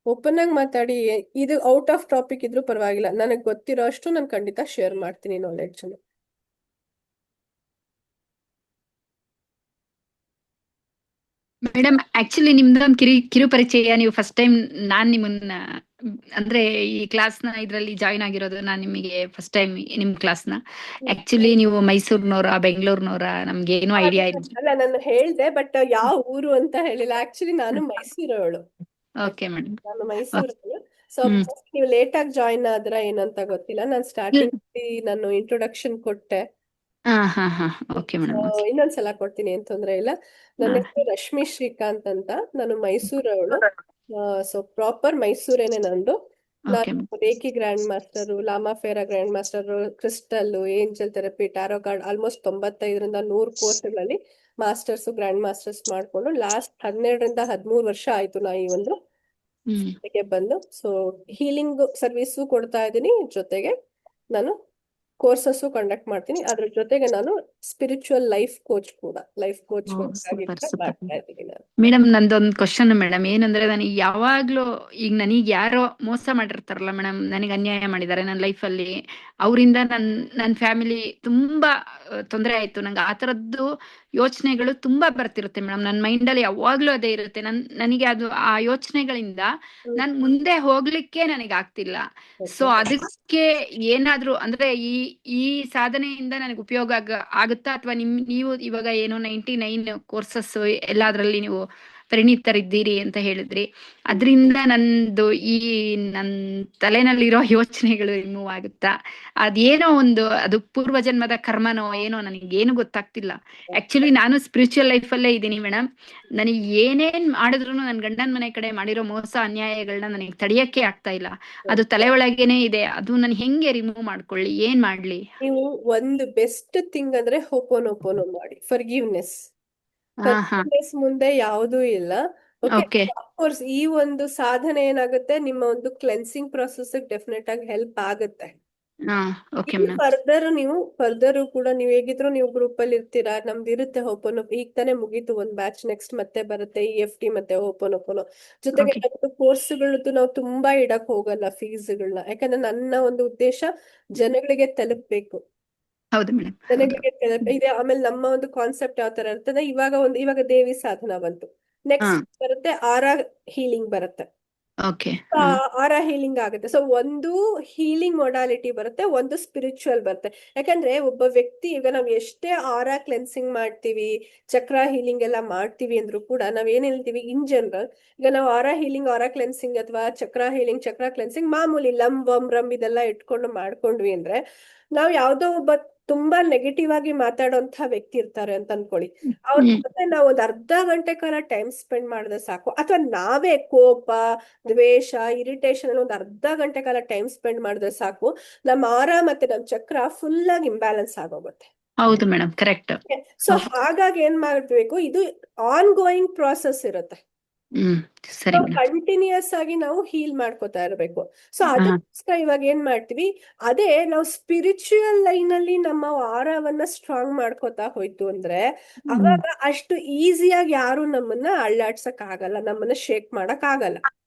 ಓಪನ್ ಆಗಿ ಮಾತಾಡಿ. ಇದು ಔಟ್ ಆಫ್ ಟಾಪಿಕ್ ಇದ್ರೂ ಪರವಾಗಿಲ್ಲ, ನನಗೆ ಗೊತ್ತಿರೋ ಅಷ್ಟು ನಾನು ಖಂಡಿತ ಶೇರ್ ಮಾಡ್ತೀನಿ ನಾಲೆಡ್ಜ್. ಮೇಡಮ್ ಆಕ್ಚುಲಿ ನಿಮ್ದೊಂದು ಕಿರು ಪರಿಚಯ. ನೀವು ಫಸ್ಟ್ ಟೈಮ್ ನಾನ್ ನಿಮ್ಮನ್ನ ಅಂದ್ರೆ ಈ ಕ್ಲಾಸ್ ನ ಇದ್ರಲ್ಲಿ ಜಾಯಿನ್ ಆಗಿರೋದು, ನಾನ್ ನಿಮಗೆ ಫಸ್ಟ್ ಟೈಮ್ ನಿಮ್ ಕ್ಲಾಸ್ ನ. ಆಕ್ಚುಲಿ ನೀವು ಮೈಸೂರ್ನವರ, ಬೆಂಗಳೂರಿನವರ, ನಮ್ಗೆ ಏನು ಐಡಿಯಾ ಇಲ್ಲ. ಅಲ್ಲ, ನಾನು ಹೇಳ್ದೆ, ಬಟ್ ಯಾವ ಊರು ಅಂತ ಹೇಳಿಲ್ಲ. ಆಕ್ಚುಲಿ ನಾನು ಮೈಸೂರವಳು. ಓಕೆ ಮೇಡಮ್, ನಾನು ಮೈಸೂರವಳು. ಸೊ ನೀವು ಲೇಟ್ ಆಗಿ ಜಾಯಿನ್ ಆದ್ರ ಏನಂತ ಗೊತ್ತಿಲ್ಲ. ನಾನು ಸ್ಟಾರ್ಟಿಂಗ್ ನಾನು ಇಂಟ್ರೊಡಕ್ಷನ್ ಕೊಟ್ಟೆ. ಓಕೆ ಮೇಡಮ್, ಇನ್ನೊಂದ್ಸಲ ಕೊಡ್ತೀನಿ, ಏನ್ ತೊಂದ್ರೆ ಇಲ್ಲ. ನನ್ನ ಹೆಸರು ರಶ್ಮಿ ಶ್ರೀಕಾಂತ್ ಅಂತ, ನಾನು ಮೈಸೂರವಳು. ಸೊ ಪ್ರಾಪರ್ ಮೈಸೂರೇನೆ ನಂದು. ನಾನು reiki grand master, Lama Fera grand master, crystal, angel therapy, tarot card, almost 95ರಿಂದ 100 ಕೋರ್ಸ್ಗಳಲ್ಲಿ ಮಾಸ್ಟರ್ಸ್, ಗ್ರ್ಯಾಂಡ್ ಮಾಸ್ಟರ್ಸ್ ಮಾಡ್ಕೊಂಡು ಲಾಸ್ಟ್ 12ರಿಂದ 13 ವರ್ಷ ಆಯ್ತು ನಾ ಈ ಒಂದು ಜೊತೆಗೆ ಬಂದು ಸೊ ಹೀಲಿಂಗ್ ಸರ್ವಿಸು ಕೊಡ್ತಾ ಇದ್ದೀನಿ, ಜೊತೆಗೆ ನಾನು ಕೋರ್ಸಸ್ ಕಂಡಕ್ಟ್ ಮಾಡ್ತೀನಿ. ಅದ್ರ ಜೊತೆಗೆ ನಾನು ಸ್ಪಿರಿಚುವಲ್ ಲೈಫ್ ಕೋಚ್ ಕೂಡ ಆಗಿ ಸೂಪರ್ ಕೂಡ ಸೂಪರ್ ಮಾಡ್ತಾ ಇದ್ದೀನಿ ನಾನು. ಮೇಡಮ್, ನಂದೊಂದು ಕ್ವಶನ್ ಮೇಡಮ್, ಏನಂದ್ರೆ ನನಗೆ ಯಾವಾಗ್ಲೂ ಈಗ ನನಗೆ ಯಾರೋ ಮೋಸ ಮಾಡಿರ್ತಾರಲ್ಲ ಮೇಡಮ್, ನನಗೆ ಅನ್ಯಾಯ ಮಾಡಿದ್ದಾರೆ ನನ್ನ ಲೈಫಲ್ಲಿ, ಅವರಿಂದ ನನ್ನ ಫ್ಯಾಮಿಲಿ ತುಂಬಾ ತೊಂದರೆ ಆಯ್ತು. ನಂಗೆ ಆ ಥರದ್ದು ಯೋಚನೆಗಳು ತುಂಬಾ ಬರ್ತಿರುತ್ತೆ ಮೇಡಮ್. ನನ್ನ ಮೈಂಡಲ್ಲಿ ಯಾವಾಗ್ಲೂ ಅದೇ ಇರುತ್ತೆ. ನನಗೆ ಅದು ಆ ಯೋಚನೆಗಳಿಂದ ನಾನು ಮುಂದೆ ಹೋಗ್ಲಿಕ್ಕೆ ನನಗೆ ಆಗ್ತಿಲ್ಲ. ಸೊ ಅದಕ್ಕೆ ಏನಾದ್ರೂ ಅಂದ್ರೆ ಈ ಸಾಧನೆಯಿಂದ ನನಗೆ ಉಪಯೋಗ ಆಗುತ್ತಾ, ಅಥವಾ ನೀವು ಇವಾಗ ಏನೋ 99 ಕೋರ್ಸಸ್ ಎಲ್ಲಾದ್ರಲ್ಲಿ ನೀವು ಪರಿಣಿತರಿದ್ದೀರಿ ಅಂತ ಹೇಳಿದ್ರಿ, ಅದರಿಂದ ನನ್ನ ತಲೆನಲ್ಲಿರೋ ಯೋಚನೆಗಳು ರಿಮೂವ್ ಆಗುತ್ತಾ? ಅದೇನೋ ಒಂದು ಅದು ಪೂರ್ವ ಜನ್ಮದ ಕರ್ಮನೋ ಏನೋ, ನನಗೇನು ಗೊತ್ತಾಗ್ತಿಲ್ಲ. ಆಕ್ಚುಲಿ ನಾನು ಸ್ಪಿರಿಚುವಲ್ ಲೈಫ್ ಅಲ್ಲೇ ಇದ್ದೀನಿ ಮೇಡಮ್. ನನಗೆ ಏನೇನ್ ಮಾಡಿದ್ರು ನನ್ನ ಗಂಡನ ಮನೆ ಕಡೆ ಮಾಡಿರೋ ಮೋಸ ಅನ್ಯಾಯಗಳನ್ನ ನನಗೆ ತಡೆಯಕ್ಕೆ ಆಗ್ತಾ ಇಲ್ಲ. ಅದು ತಲೆ ಒಳಗೇನೆ ಇದೆ. ಅದು ನಾನು ಹೆಂಗೆ ರಿಮೂವ್ ಮಾಡ್ಕೊಳ್ಳಿ, ಏನ್ ಮಾಡ್ಲಿ? ನೀವು ಒಂದು ಬೆಸ್ಟ್ ಥಿಂಗ್ ಅಂದ್ರೆ ಹೋಪೋನೋಪೋನೋ ಮಾಡಿ. ಫರ್ಗಿವ್ನೆಸ್ ಮುಂದೆ ಯಾವುದೂ ಇಲ್ಲ. ಓಕೆ. ಅಫ್ಕೋರ್ಸ್ ಈ ಒಂದು ಸಾಧನೆ ಏನಾಗುತ್ತೆ, ನಿಮ್ಮ ಒಂದು ಕ್ಲೆನ್ಸಿಂಗ್ ಪ್ರೊಸೆಸ್ ಡೆಫಿನೆಟ್ ಆಗಿ ಹೆಲ್ಪ್ ಆಗುತ್ತೆ. Okay madam. ಫರ್ದರ್ ಕೂಡ ನೀವು ಹೇಗಿದ್ರು ನೀವು ಗ್ರೂಪ್ ಅಲ್ಲಿ ಇರ್ತೀರಾ, ನಮ್ದು ಇರುತ್ತೆ ಹೋಪೋನೋಪೋ. ಈಗ ತಾನೇ ಮುಗೀತು ಒಂದು ಬ್ಯಾಚ್, ನೆಕ್ಸ್ಟ್ ಮತ್ತೆ ಬರುತ್ತೆ EFT ಮತ್ತೆ ಹೋಪೋನೋಪೋನೋ. ಜೊತೆಗೆ ಕೋರ್ಸ್ಗಳದ್ದು ನಾವು ತುಂಬಾ ಇಡಕ್ ಹೋಗಲ್ಲ ಫೀಸ್ಗಳನ್ನ, ಯಾಕಂದ್ರೆ ನನ್ನ ಒಂದು ಉದ್ದೇಶ ಜನಗಳಿಗೆ ತಲುಪಬೇಕು. ಹೌದು ಮೇಡಮ್. ಜನಗಳಿಗೆ ಇದೆ. ಆಮೇಲೆ ನಮ್ಮ ಒಂದು ಕಾನ್ಸೆಪ್ಟ್ ಯಾವ ತರ ಇರ್ತದೆ, ಇವಾಗ ದೇವಿ ಸಾಧನ ಬಂತು, ನೆಕ್ಸ್ಟ್ ಬರುತ್ತೆ ಆರಾ ಹೀಲಿಂಗ್ ಬರುತ್ತೆ. ಓಕೆ. ಆರಾ ಹೀಲಿಂಗ್ ಆಗುತ್ತೆ. ಸೊ ಒಂದು ಹೀಲಿಂಗ್ ಮೊಡಾಲಿಟಿ ಬರುತ್ತೆ, ಒಂದು ಸ್ಪಿರಿಚುವಲ್ ಬರುತ್ತೆ. ಯಾಕಂದ್ರೆ ಒಬ್ಬ ವ್ಯಕ್ತಿ, ಈಗ ನಾವ್ ಎಷ್ಟೇ ಆರಾ ಕ್ಲೆನ್ಸಿಂಗ್ ಮಾಡ್ತೀವಿ, ಚಕ್ರ ಹೀಲಿಂಗ್ ಎಲ್ಲ ಮಾಡ್ತೀವಿ ಅಂದ್ರೂ ಕೂಡ ನಾವ್ ಏನ್ ಹೇಳ್ತೀವಿ ಇನ್ ಜನರಲ್, ಈಗ ನಾವು ಆರಾ ಹೀಲಿಂಗ್, ಆರಾ ಕ್ಲೆನ್ಸಿಂಗ್ ಅಥವಾ ಚಕ್ರ ಹೀಲಿಂಗ್, ಚಕ್ರ ಕ್ಲೆನ್ಸಿಂಗ್ ಮಾಮೂಲಿ ಲಂ ವಂ ರಮ್ ಇದೆಲ್ಲ ಇಟ್ಕೊಂಡು ಮಾಡ್ಕೊಂಡ್ವಿ ಅಂದ್ರೆ, ನಾವ್ ಯಾವ್ದೋ ಒಬ್ಬ ತುಂಬಾ ನೆಗೆಟಿವ್ ಆಗಿ ಮಾತಾಡೋಂತ ವ್ಯಕ್ತಿ ಇರ್ತಾರೆ ಅಂತ ಅನ್ಕೊಳ್ಳಿ, ಅವ್ರ ಜೊತೆ ನಾವು ಒಂದ್ ಅರ್ಧ ಗಂಟೆ ಕಾಲ ಟೈಮ್ ಸ್ಪೆಂಡ್ ಮಾಡಿದ್ರೆ ಸಾಕು, ಅಥವಾ ನಾವೇ ಕೋಪ, ದ್ವೇಷ, ಇರಿಟೇಷನ್ ಒಂದ್ ಅರ್ಧ ಗಂಟೆ ಕಾಲ ಟೈಮ್ ಸ್ಪೆಂಡ್ ಮಾಡಿದ್ರೆ ಸಾಕು, ನಮ್ಮ ಆರಾ ಮತ್ತೆ ನಮ್ ಚಕ್ರ ಫುಲ್ ಆಗಿ ಇಂಬ್ಯಾಲೆನ್ಸ್ ಆಗೋಗುತ್ತೆ. ಹೌದು ಮೇಡಮ್, ಕರೆಕ್ಟ್. ಸೊ ಹಾಗಾಗಿ ಏನ್ ಮಾಡ್ಬೇಕು, ಇದು ಆನ್ ಗೋಯಿಂಗ್ ಪ್ರಾಸೆಸ್ ಇರುತ್ತೆ. ಸರಿ. ಕಂಟಿನ್ಯೂಸ್ ಆಗಿ ನಾವು ಹೀಲ್ ಮಾಡ್ಕೋತಾ ಇರಬೇಕು. ಸೊ ಅದಕ್ಕೋಸ್ಕರ ಇವಾಗ ಏನ್ ಮಾಡ್ತೀವಿ, ಅದೇ ನಾವು ಸ್ಪಿರಿಚುವಲ್ ಲೈನ್ ಅಲ್ಲಿ ನಮ್ಮ ಆರಾವನ್ನ ಸ್ಟ್ರಾಂಗ್ ಮಾಡ್ಕೋತಾ ಹೋಯ್ತು ಅಂದ್ರೆ, ಅವಾಗ ಅಷ್ಟು ಈಸಿಯಾಗಿ ಯಾರು ನಮ್ಮನ್ನ ಅಳ್ಳಾಡ್ಸಕ್ ಆಗಲ್ಲ, ನಮ್ಮನ್ನ ಶೇಕ್ ಮಾಡಕ್ ಆಗಲ್ಲ.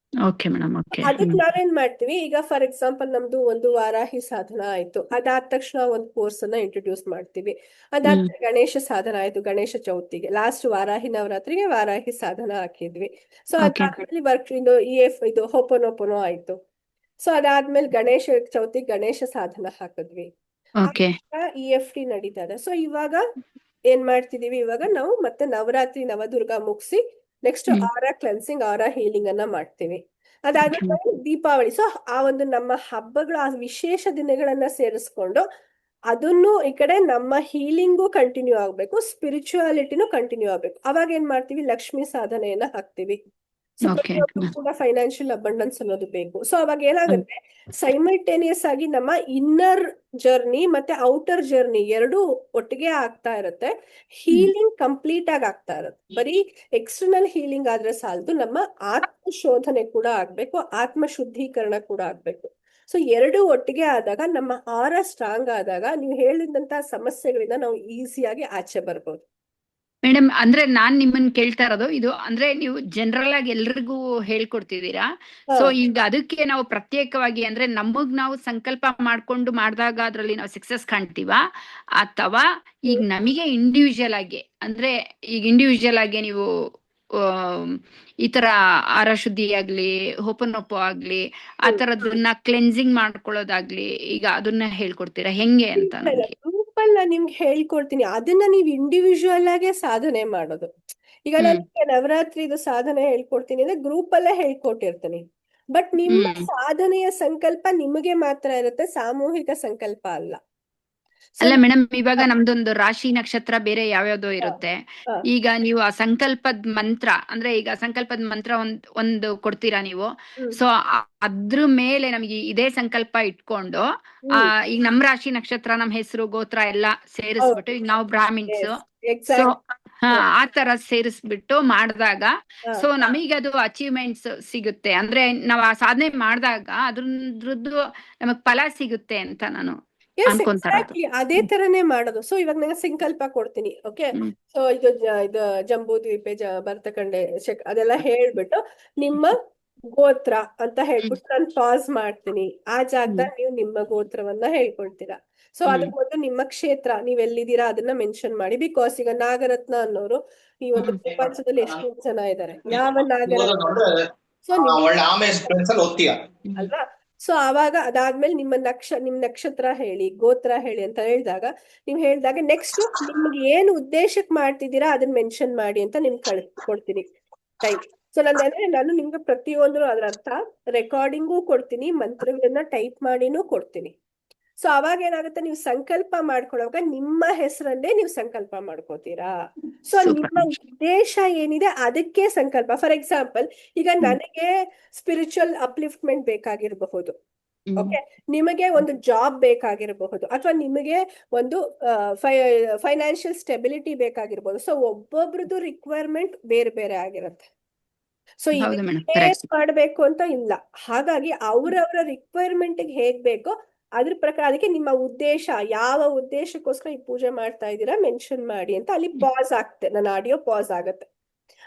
Okay madam. ಓಕೆ. ಅದಕ್ಕೆ ನಾವೇನ್ ಮಾಡ್ತೀವಿ, ಈಗ ಫಾರ್ ಎಕ್ಸಾಂಪಲ್ ನಮ್ದು ಒಂದು ವಾರಾಹಿ ಸಾಧನ ಆಯ್ತು, ಅದಾದ ತಕ್ಷಣ ಒಂದು ಕೋರ್ಸ್ ಅನ್ನ ಇಂಟ್ರೊಡ್ಯೂಸ್ ಮಾಡ್ತೀವಿ. ಅದಾದ ಗಣೇಶ ಸಾಧನ ಆಯ್ತು, ಗಣೇಶ ಚೌತಿಗೆ ಲಾಸ್ಟ್ ವಾರಾಹಿ ನವರಾತ್ರಿಗೆ ವಾರಾಹಿ ಸಾಧನ ಹಾಕಿದ್ವಿ. ಸೊ ಅದಾದ್ಮೇಲೆ ಇದು ಹೋಪೋನೋಪೋನೋ ಆಯ್ತು. ಸೊ ಅದಾದ್ಮೇಲೆ ಗಣೇಶ ಚೌತಿ ಗಣೇಶ ಸಾಧನ ಹಾಕಿದ್ವಿ. EFT ನಡೀತಾ ಇದೆ. ಸೊ ಇವಾಗ ಏನ್ ಮಾಡ್ತಿದೀವಿ, ಇವಾಗ ನಾವು ಮತ್ತೆ ನವರಾತ್ರಿ ನವದುರ್ಗಾ ಮುಗಿಸಿ ನೆಕ್ಸ್ಟ್ ಆರಾ ಕ್ಲೆನ್ಸಿಂಗ್, ಆರಾ ಹೀಲಿಂಗ್ ಅನ್ನ ಮಾಡ್ತೀವಿ. ಅದಾದ್ಮೇಲೆ ದೀಪಾವಳಿ. ಸೊ ಆ ಒಂದು ನಮ್ಮ ಹಬ್ಬಗಳು, ಆ ವಿಶೇಷ ದಿನಗಳನ್ನ ಸೇರಿಸ್ಕೊಂಡು ಅದನ್ನು ಈ ಕಡೆ ನಮ್ಮ ಹೀಲಿಂಗು ಕಂಟಿನ್ಯೂ ಆಗ್ಬೇಕು, ಸ್ಪಿರಿಚುವಾಲಿಟಿನೂ ಕಂಟಿನ್ಯೂ ಆಗ್ಬೇಕು. ಅವಾಗ ಏನ್ ಮಾಡ್ತೀವಿ, ಲಕ್ಷ್ಮಿ ಸಾಧನೆಯನ್ನ ಹಾಕ್ತಿವಿ. ಸೊ ಪ್ರತಿಯೊಬ್ಬರು ಕೂಡ ಫೈನಾನ್ಷಿಯಲ್ ಅಬಂಡೆನ್ಸ್ ಅನ್ನೋದು ಬೇಕು. ಸೊ ಅವಾಗ ಏನಾಗುತ್ತೆ, ಸೈಮಲ್ಟೇನಿಯಸ್ ಆಗಿ ನಮ್ಮ ಇನ್ನರ್ ಜರ್ನಿ ಮತ್ತೆ ಔಟರ್ ಜರ್ನಿ ಎರಡೂ ಒಟ್ಟಿಗೆ ಆಗ್ತಾ ಇರುತ್ತೆ. ಹೀಲಿಂಗ್ ಕಂಪ್ಲೀಟ್ ಆಗಿ ಆಗ್ತಾ ಇರುತ್ತೆ. ಬರೀ ಎಕ್ಸ್ಟರ್ನಲ್ ಹೀಲಿಂಗ್ ಆದ್ರೆ ಸಾಲದು, ನಮ್ಮ ಆತ್ಮ ಶೋಧನೆ ಕೂಡ ಆಗ್ಬೇಕು, ಆತ್ಮ ಶುದ್ಧೀಕರಣ ಕೂಡ ಆಗ್ಬೇಕು. ಸೊ ಎರಡು ಒಟ್ಟಿಗೆ ಆದಾಗ, ನಮ್ಮ ಆರಾ ಸ್ಟ್ರಾಂಗ್ ಆದಾಗ, ನೀವು ಹೇಳಿದಂತ ಸಮಸ್ಯೆಗಳಿಂದ ನಾವು ಈಸಿಯಾಗಿ ಆಚೆ ಬರ್ಬೋದು. ಮೇಡಮ್, ಅಂದ್ರೆ ನಾನ್ ನಿಮ್ಮನ್ನ ಕೇಳ್ತಾ ಇರೋದು ಇದು, ಅಂದ್ರೆ ನೀವು ಜನರಲ್ ಆಗಿ ಎಲ್ರಿಗೂ ಹೇಳ್ಕೊಡ್ತಿದ್ದೀರಾ. ಸೊ ಈಗ ಅದಕ್ಕೆ ನಾವು ಪ್ರತ್ಯೇಕವಾಗಿ, ಅಂದ್ರೆ ನಮಗ್ ನಾವು ಸಂಕಲ್ಪ ಮಾಡ್ಕೊಂಡು ಮಾಡಿದಾಗ ಅದ್ರಲ್ಲಿ ನಾವು ಸಕ್ಸಸ್ ಕಾಣ್ತೀವಾ, ಅಥವಾ ಈಗ ನಮಗೆ ಇಂಡಿವಿಜುವಲ್ ಆಗಿ, ಅಂದ್ರೆ ಈಗ ಇಂಡಿವಿಜುವಲ್ ಆಗಿ ನೀವು ಈ ತರ ಆಹಾರ ಶುದ್ಧಿ ಆಗ್ಲಿ, ಹೋಪನೋಪೋ ಆಗ್ಲಿ, ಆ ತರದನ್ನ ಕ್ಲೆನ್ಸಿಂಗ್ ಮಾಡ್ಕೊಳ್ಳೋದಾಗ್ಲಿ, ಈಗ ಅದನ್ನ ಹೇಳ್ಕೊಡ್ತೀರಾ ಹೆಂಗೆ ಅಂತ? ಗ್ರೂಪ್ ಅಲ್ಲಿ ನಾನು ನಿಮ್ಗೆ ಹೇಳ್ಕೊಡ್ತೀನಿ, ಅದನ್ನ ನೀವು ಇಂಡಿವಿಜುವಲ್ ಆಗೇ ಸಾಧನೆ ಮಾಡೋದು. ಈಗ ನಾನು ನವರಾತ್ರಿದು ಸಾಧನೆ ಹೇಳ್ಕೊಡ್ತೀನಿ ಅಂದ್ರೆ ಗ್ರೂಪ್ ಅಲ್ಲೇ ಹೇಳ್ಕೊಟ್ಟಿರ್ತೀನಿ. ಬಟ್ ನಿಮ್ಮ ಸಾಧನೆಯ ಸಂಕಲ್ಪ ನಿಮಗೆ ಮಾತ್ರ ಇರುತ್ತೆ, ಸಾಮೂಹಿಕ ಸಂಕಲ್ಪ ಅಲ್ಲ. ಅಲ್ಲ ಮೇಡಮ್, ಇವಾಗ ನಮ್ದೊಂದು ರಾಶಿ ನಕ್ಷತ್ರ ಬೇರೆ ಯಾವ್ಯಾವ್ದೋ ಇರುತ್ತೆ. ಈಗ ನೀವು ಆ ಸಂಕಲ್ಪದ ಮಂತ್ರ, ಅಂದ್ರೆ ಈಗ ಸಂಕಲ್ಪದ ಮಂತ್ರ ಒಂದು ಕೊಡ್ತೀರಾ ನೀವು. ಸೊ ಅದ್ರ ಮೇಲೆ ನಮ್ಗೆ ಇದೇ ಸಂಕಲ್ಪ ಇಟ್ಕೊಂಡು, ಈಗ ನಮ್ ರಾಶಿ ನಕ್ಷತ್ರ, ನಮ್ ಹೆಸರು ಗೋತ್ರ ಎಲ್ಲಾ ಸೇರಿಸ್ಬಿಟ್ಟು, ಈಗ ನಾವು ಬ್ರಾಹ್ಮಿನ್ಸ್, ಸೊ ಆ ತರ ಸೇರಿಸ್ಬಿಟ್ಟು ಮಾಡಿದಾಗ ಹಾ. ಸೊ ನಮಗದು ಅಚೀವ್ಮೆಂಟ್ಸ್ ಸಿಗುತ್ತೆ, ಅಂದ್ರೆ ನಾವ್ ಆ ಸಾಧನೆ ಮಾಡಿದಾಗ ಅದ್ರದ್ದು ನಮಗ್ ಫಲ ಸಿಗುತ್ತೆ ಅಂತ ನಾನು ಎಸ್ ಅನ್ಕೊಂತಾರ. ಎಕ್ಸಾಕ್ಟ್ಲಿ ಅದೇ ತರನೇ ಮಾಡೋದು. ಸೊ ಇವಾಗ ನಾನು ಸಂಕಲ್ಪ ಕೊಡ್ತೀನಿ, ಓಕೆ. ಸೊ ಇದು ಜಂಬೂ ದ್ವೀಪೆ ಭರತಖಂಡೆ ಅದೆಲ್ಲ ಹೇಳ್ಬಿಟ್ಟು ನಿಮ್ಮ ಗೋತ್ರ ಅಂತ ಹೇಳ್ಬಿಟ್ಟು ನಾನು ಪಾಸ್ ಮಾಡ್ತೀನಿ. ಆ ಜಾಗದಲ್ಲಿ ನೀವು ನಿಮ್ಮ ಗೋತ್ರವನ್ನ ಹೇಳ್ಕೊಳ್ತೀರಾ. ಸೊ ಅದ್ರ ಮೊದಲು ನಿಮ್ಮ ಕ್ಷೇತ್ರ ನೀವ್ ಎಲ್ಲಿದ್ದೀರಾ ಅದನ್ನ ಮೆನ್ಷನ್ ಮಾಡಿ. ಬಿಕಾಸ್ ಈಗ ನಾಗರತ್ನ ಅನ್ನೋರು ಈ ಒಂದು ಪ್ರಪಂಚದಲ್ಲಿ ಎಷ್ಟು ಜನ ಇದ್ದಾರೆ, ಯಾವ ನಾಗರತ್ನ ಸೊ ಅಲ್ವಾ. ಸೊ ಆವಾಗ ಅದಾದ್ಮೇಲೆ ನಿಮ್ ನಕ್ಷತ್ರ ಹೇಳಿ, ಗೋತ್ರ ಹೇಳಿ ಅಂತ ಹೇಳಿದಾಗ ನೆಕ್ಸ್ಟ್ ನಿಮ್ಗೆ ಏನು ಉದ್ದೇಶಕ್ ಮಾಡ್ತಿದ್ದೀರಾ ಅದನ್ನ ಮೆನ್ಷನ್ ಮಾಡಿ ಅಂತ ಕೊಡ್ತೀನಿ ಟೈಮ್. ಸೊ ನಾನು ನಿಮ್ಗೆ ಪ್ರತಿಯೊಂದು ಅದ್ರ ಅರ್ಥ ರೆಕಾರ್ಡಿಂಗು ಕೊಡ್ತೀನಿ, ಮಂತ್ರಗಳನ್ನ ಟೈಪ್ ಮಾಡಿನೂ ಕೊಡ್ತೀನಿ. ಸೊ ಅವಾಗ ಏನಾಗುತ್ತೆ, ನೀವು ಸಂಕಲ್ಪ ಮಾಡ್ಕೊಳ್ಳುವಾಗ ನಿಮ್ಮ ಹೆಸರಲ್ಲೇ ನೀವು ಸಂಕಲ್ಪ ಮಾಡ್ಕೋತೀರಾ. ಸೊ ನಿಮ್ಮ ಉದ್ದೇಶ ಏನಿದೆ ಅದಕ್ಕೆ ಸಂಕಲ್ಪ. ಫಾರ್ ಎಕ್ಸಾಂಪಲ್ ಈಗ ನನಗೆ ಸ್ಪಿರಿಚುವಲ್ ಅಪ್ಲಿಫ್ಟ್ಮೆಂಟ್ ಬೇಕಾಗಿರಬಹುದು, ಓಕೆ. ನಿಮಗೆ ಒಂದು ಜಾಬ್ ಬೇಕಾಗಿರಬಹುದು, ಅಥವಾ ನಿಮಗೆ ಒಂದು ಫೈನಾನ್ಷಿಯಲ್ ಸ್ಟೆಬಿಲಿಟಿ ಬೇಕಾಗಿರ್ಬೋದು. ಸೊ ಒಬ್ಬೊಬ್ರದ್ದು ರಿಕ್ವೈರ್ಮೆಂಟ್ ಬೇರೆ ಬೇರೆ ಆಗಿರುತ್ತೆ. ಸೊ ಮಾಡ್ಬೇಕು ಅಂತ ಇಲ್ಲ. ಹಾಗಾಗಿ ಅವ್ರವ್ರ ರಿಕ್ವೈರ್ಮೆಂಟ್ ಹೇಗ್ ಬೇಕೋ ಅದ್ರ ಪ್ರಕಾರ ಅದಕ್ಕೆ ನಿಮ್ಮ ಉದ್ದೇಶ, ಯಾವ ಉದ್ದೇಶಕ್ಕೋಸ್ಕರ ಈ ಪೂಜೆ ಮಾಡ್ತಾ ಇದ್ದೀರಾ ಮೆನ್ಷನ್ ಮಾಡಿ ಅಂತ ಅಲ್ಲಿ ಪಾಸ್ ಆಗ್ತದೆ. ನನ್ನ ಆಡಿಯೋ ಪಾಸ್ ಆಗತ್ತೆ.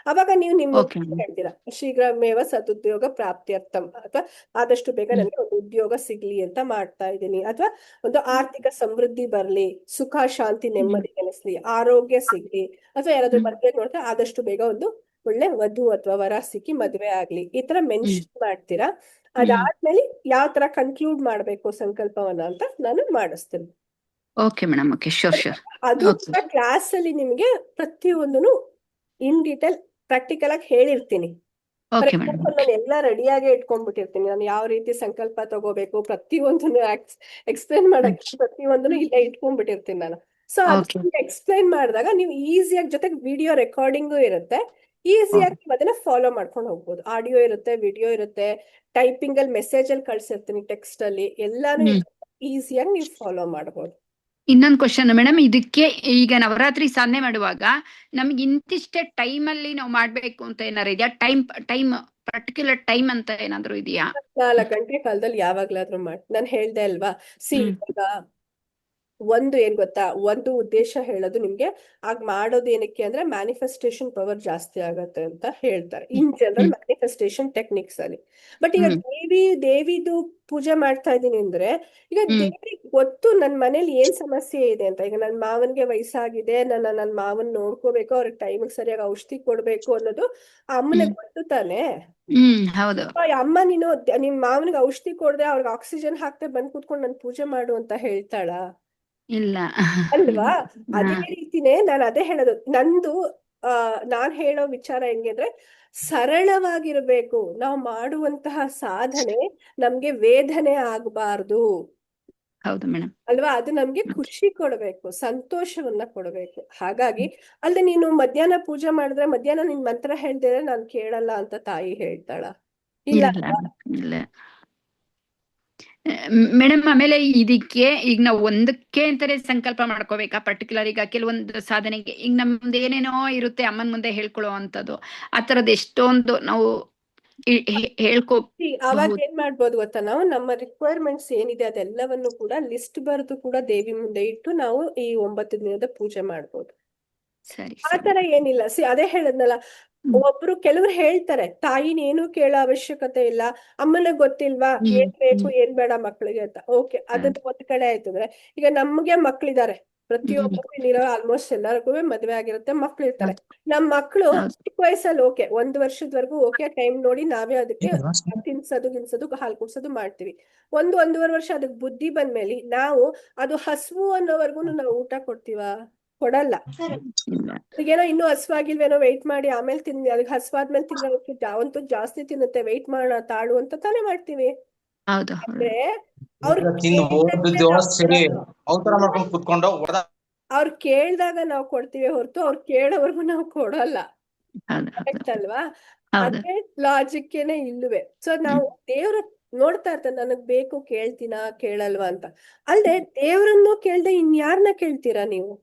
ಅವಾಗ ನೀವು ನಿಮ್ಮ ಹೇಳ್ತೀರಾ ಶೀಘ್ರಮೇವ ಸದುದ್ಯೋಗ ಪ್ರಾಪ್ತ್ಯರ್ಥಂ, ಅಥವಾ ಆದಷ್ಟು ಬೇಗ ನನಗೆ ಒಂದು ಉದ್ಯೋಗ ಸಿಗ್ಲಿ ಅಂತ ಮಾಡ್ತಾ ಇದ್ದೀನಿ, ಅಥವಾ ಒಂದು ಆರ್ಥಿಕ ಸಮೃದ್ಧಿ ಬರ್ಲಿ, ಸುಖ ಶಾಂತಿ ನೆಮ್ಮದಿ ನೆಲೆಸ್ಲಿ, ಆರೋಗ್ಯ ಸಿಗ್ಲಿ, ಅಥವಾ ಯಾರಾದ್ರೂ ಮದ್ವೆ ನೋಡ್ತಾ ಆದಷ್ಟು ಬೇಗ ಒಂದು ಒಳ್ಳೆ ವಧು ಅಥವಾ ವರ ಸಿಕ್ಕಿ ಮದ್ವೆ ಆಗ್ಲಿ, ಈ ತರ ಮೆನ್ಷನ್ ಮಾಡ್ತೀರಾ. ಅದಾದ್ಮೇಲೆ ಯಾವ ತರ ಕನ್ಕ್ಲೂಡ್ ಮಾಡ್ಬೇಕು ಸಂಕಲ್ಪವನ್ನ ಅಂತ ನಾನು ಮಾಡಿಸ್ತೀನಿ. Okay madam, okay, sure sure. ಅದು ಕ್ಲಾಸ್ ಅಲ್ಲಿ ನಿಮ್ಗೆ ಪ್ರತಿಯೊಂದನ್ನು ಇನ್ ಡೀಟೇಲ್ ಪ್ರಾಕ್ಟಿಕಲ್ ಆಗಿ ಹೇಳಿರ್ತೀನಿ. ನಾನು ಎಲ್ಲ ರೆಡಿಯಾಗಿ ಇಟ್ಕೊಂಡ್ಬಿಟ್ಟಿರ್ತೀನಿ. ನಾನು ಯಾವ ರೀತಿ ಸಂಕಲ್ಪ ತಗೋಬೇಕು ಪ್ರತಿಯೊಂದನ್ನು ಎಕ್ಸ್ಪ್ಲೈನ್ ಮಾಡಕ್ಕೆ ಪ್ರತಿಯೊಂದನ್ನು ಇಲ್ಲೇ ಇಟ್ಕೊಂಡ್ಬಿಟ್ಟಿರ್ತೀನಿ ನಾನು. ಸೊ ಅದನ್ನ ಎಕ್ಸ್ಪ್ಲೈನ್ ಮಾಡಿದಾಗ ನೀವು ಈಸಿಯಾಗಿ, ಜೊತೆಗೆ ವಿಡಿಯೋ ರೆಕಾರ್ಡಿಂಗು ಇರುತ್ತೆ, ಈಸಿಯಾಗಿ ನೀವು ಅದನ್ನ ಫಾಲೋ ಮಾಡ್ಕೊಂಡು ಹೋಗ್ಬೋದು. ಆಡಿಯೋ ಇರುತ್ತೆ, ವಿಡಿಯೋ ಇರುತ್ತೆ, ಟೈಪಿಂಗ್ ಅಲ್ಲಿ ಮೆಸೇಜ್ ಅಲ್ಲಿ ಕಳ್ಸಿರ್ತೀನಿ, ಟೆಕ್ಸ್ಟ್ ಅಲ್ಲಿ ಎಲ್ಲಾನು ಈಸಿಯಾಗಿ ನೀವು ಫಾಲೋ ಮಾಡಬಹುದು. ಇನ್ನೊಂದು ಕ್ವಶನ್ ಮೇಡಮ್, ಇದಕ್ಕೆ ಈಗ ನವರಾತ್ರಿ ಸಾಧನೆ ಮಾಡುವಾಗ ನಮ್ಗೆ ಇಂತಿಷ್ಟೇ ಟೈಮ್ ಅಲ್ಲಿ ನಾವು ಮಾಡ್ಬೇಕು ಅಂತ ಏನಾದ್ರು ಇದೆಯಾ? ಟೈಮ್ ಪರ್ಟಿಕ್ಯುಲರ್ ಟೈಮ್ ಅಂತ ಏನಾದ್ರು ಇದೆಯಾ? 4 ಗಂಟೆ ಕಾಲದಲ್ಲಿ ಯಾವಾಗ್ಲಾದ್ರೂ ಮಾಡಿ. ನಾನು ಹೇಳ್ದೆ ಅಲ್ವಾ, ಇವಾಗ ಒಂದು ಏನ್ ಗೊತ್ತಾ, ಒಂದು ಉದ್ದೇಶ ಹೇಳೋದು ನಿಮ್ಗೆ ಆಗ ಮಾಡೋದು ಏನಕ್ಕೆ ಅಂದ್ರೆ ಮ್ಯಾನಿಫೆಸ್ಟೇಷನ್ ಪವರ್ ಜಾಸ್ತಿ ಆಗತ್ತೆ ಅಂತ ಹೇಳ್ತಾರೆ ಇನ್ ಜನರಲ್ ಮ್ಯಾನಿಫೆಸ್ಟೇಷನ್ ಟೆಕ್ನಿಕ್ಸ್ ಅಲ್ಲಿ. ಬಟ್ ಈಗ ದೇವಿದು ಪೂಜೆ ಮಾಡ್ತಾ ಇದೀನಿ ಅಂದ್ರೆ ಈಗ ದೇವಿಗೆ ಗೊತ್ತು ನನ್ ಮನೇಲಿ ಏನ್ ಸಮಸ್ಯೆ ಇದೆ ಅಂತ. ಈಗ ನನ್ ಮಾವನ್ಗೆ ವಯಸ್ಸಾಗಿದೆ, ನನ್ ಮಾವನ್ ನೋಡ್ಕೋಬೇಕು, ಅವ್ರಿಗೆ ಟೈಮಿಗೆ ಸರಿಯಾಗಿ ಔಷಧಿ ಕೊಡ್ಬೇಕು ಅನ್ನೋದು ಅಮ್ಮನಿಗೆ ಗೊತ್ತು ತಾನೆ. ಹೌದು. ಅಮ್ಮ ನೀನು ನಿಮ್ ಮಾವನಿಗೆ ಔಷಧಿ ಕೊಡದೆ ಅವ್ರಿಗೆ ಆಕ್ಸಿಜನ್ ಹಾಕ್ತೆ ಬಂದ್ ಕೂತ್ಕೊಂಡು ನನ್ ಪೂಜೆ ಮಾಡು ಅಂತ ಹೇಳ್ತಾಳ? ಇಲ್ಲ ಅಲ್ವಾ? ಅದೇ ರೀತಿನೇ ನಾನು ಅದೇ ಹೇಳೋದು. ನಂದು ನಾನ್ ಹೇಳೋ ವಿಚಾರ ಹೆಂಗೆ ಅಂದ್ರೆ ಸರಳವಾಗಿರ್ಬೇಕು. ನಾವು ಮಾಡುವಂತಹ ಸಾಧನೆ ನಮ್ಗೆ ವೇದನೆ ಆಗ್ಬಾರ್ದು. ಹೌದು ಮೇಡಮ್ ಅಲ್ವಾ? ಅದು ನಮ್ಗೆ ಖುಷಿ ಕೊಡ್ಬೇಕು, ಸಂತೋಷವನ್ನ ಕೊಡ್ಬೇಕು. ಹಾಗಾಗಿ ಅಲ್ಲದೆ ನೀನು ಮಧ್ಯಾಹ್ನ ಪೂಜೆ ಮಾಡಿದ್ರೆ ಮಧ್ಯಾಹ್ನ ನಿನ್ ಮಂತ್ರ ಹೇಳ್ದಿದ್ರೆ ನಾನ್ ಕೇಳಲ್ಲ ಅಂತ ತಾಯಿ ಹೇಳ್ತಾಳ? ಇಲ್ಲ. ಮೇಡಮ್ ಆಮೇಲೆ ಇದಕ್ಕೆ ಈಗ ನಾವು ಒಂದಕ್ಕೆ ಅಂತಾನೆ ಸಂಕಲ್ಪ ಮಾಡ್ಕೋಬೇಕಾ? ಪರ್ಟಿಕ್ಯುಲರ್ ಈಗ ಕೆಲವೊಂದು ಸಾಧನೆಗೆ ಈಗ ನಮ್ದು ಏನೇನೋ ಇರುತ್ತೆ ಅಮ್ಮನ ಮುಂದೆ ಹೇಳ್ಕೊಳ್ಳೋ ಅಂತದ್ದು, ಆ ತರದ್ ಎಷ್ಟೊಂದು ನಾವು ಅವಾಗ ಏನ್ ಮಾಡ್ಬೋದು ಗೊತ್ತಾ, ನಾವು ನಮ್ಮ ರಿಕ್ವೈರ್ಮೆಂಟ್ಸ್ ಏನಿದೆ ಅದೆಲ್ಲವನ್ನು ಕೂಡ ಲಿಸ್ಟ್ ಬರೆದು ಕೂಡ ದೇವಿ ಮುಂದೆ ಇಟ್ಟು ನಾವು ಈ 9 ದಿನದ ಪೂಜೆ ಮಾಡ್ಬೋದು. ಆತರ ಏನಿಲ್ಲ. ಅದೇ ಹೇಳದ್ನಲ್ಲ, ಕೆಲವ್ರು ಹೇಳ್ತಾರೆ ತಾಯಿನ ಏನು ಕೇಳೋ ಅವಶ್ಯಕತೆ ಇಲ್ಲ, ಅಮ್ಮನ ಗೊತ್ತಿಲ್ವಾ ಏನ್ ಬೇಕು ಏನ್ ಬೇಡ ಮಕ್ಳಿಗೆ ಅಂತ. ಓಕೆ, ಅದನ್ನ ಒಂದ್ ಕಡೆ ಆಯ್ತಂದ್ರೆ ಈಗ ನಮ್ಗೆ ಮಕ್ಳಿದಾರೆ, ಪ್ರತಿಯೊಬ್ಬರು ಇಲ್ಲಿರೋ ಆಲ್ಮೋಸ್ಟ್ ಎಲ್ಲರಿಗೂ ಮದ್ವೆ ಆಗಿರುತ್ತೆ, ಮಕ್ಳು ಇರ್ತಾರೆ. ನಮ್ ಮಕ್ಳು ಚಿಕ್ಕ ವಯಸ್ಸಲ್ಲಿ ಓಕೆ 1 ವರ್ಷದವರೆಗೂ ಓಕೆ ಟೈಮ್ ನೋಡಿ ನಾವೇ ಅದಕ್ಕೆ ತಿನ್ಸೋದು ಹಾಲು ಕುಡ್ಸೋದು ಮಾಡ್ತೀವಿ. 1-1.5 ವರ್ಷ ಅದಕ್ಕೆ ಬುದ್ಧಿ ಬಂದ್ಮೇಲೆ ನಾವು ಅದು ಹಸುವು ಅನ್ನೋವರೆಗೂ ನಾವು ಊಟ ಕೊಡ್ತೀವಾ? ಕೊಡಲ್ಲ. ಈಗೇನೋ ಇನ್ನೂ ಹಸುವಾಗಿಲ್ವೇನೋ ವೆಯ್ಟ್ ಮಾಡಿ ಆಮೇಲೆ ತಿನ್ನಿ, ಅದಕ್ಕೆ ಹಸುವಾದ್ಮೇಲೆ ತಿನ್ನೋದಕ್ಕೆ ಯಾವಂತೂ ಜಾಸ್ತಿ ತಿನ್ನುತ್ತೆ, ವೆಯ್ಟ್ ಮಾಡೋಣ ತಾಳು ಅಂತ ತಾನೇ ಮಾಡ್ತೀವಿ. ಅಂದ್ರೆ ಅವ್ರು ಕೇಳ್ದಾಗ ನಾವು ಕೊಡ್ತೀವಿ ಹೊರತು ಅವ್ರು ಕೇಳೋವರೆಗೂ ನಾವು ಕೊಡಲ್ಲ. ಕರೆಕ್ಟ್ ಅಲ್ವಾ? ಅದೇ ಲಾಜಿಕ್ಕೇನೆ ಇಲ್ಲುವೆ. ಸೊ ನಾವು ದೇವ್ರ ನೋಡ್ತಾ ಇರ್ತಾರೆ, ನನಗ್ ಬೇಕು ಕೇಳ್ತೀನಾ ಕೇಳಲ್ವಾ ಅಂತ. ಅಲ್ದೆ ದೇವ್ರನ್ನು ಕೇಳ್ದೆ ಇನ್ಯಾರನ್ನ ಕೇಳ್ತೀರಾ ನೀವು?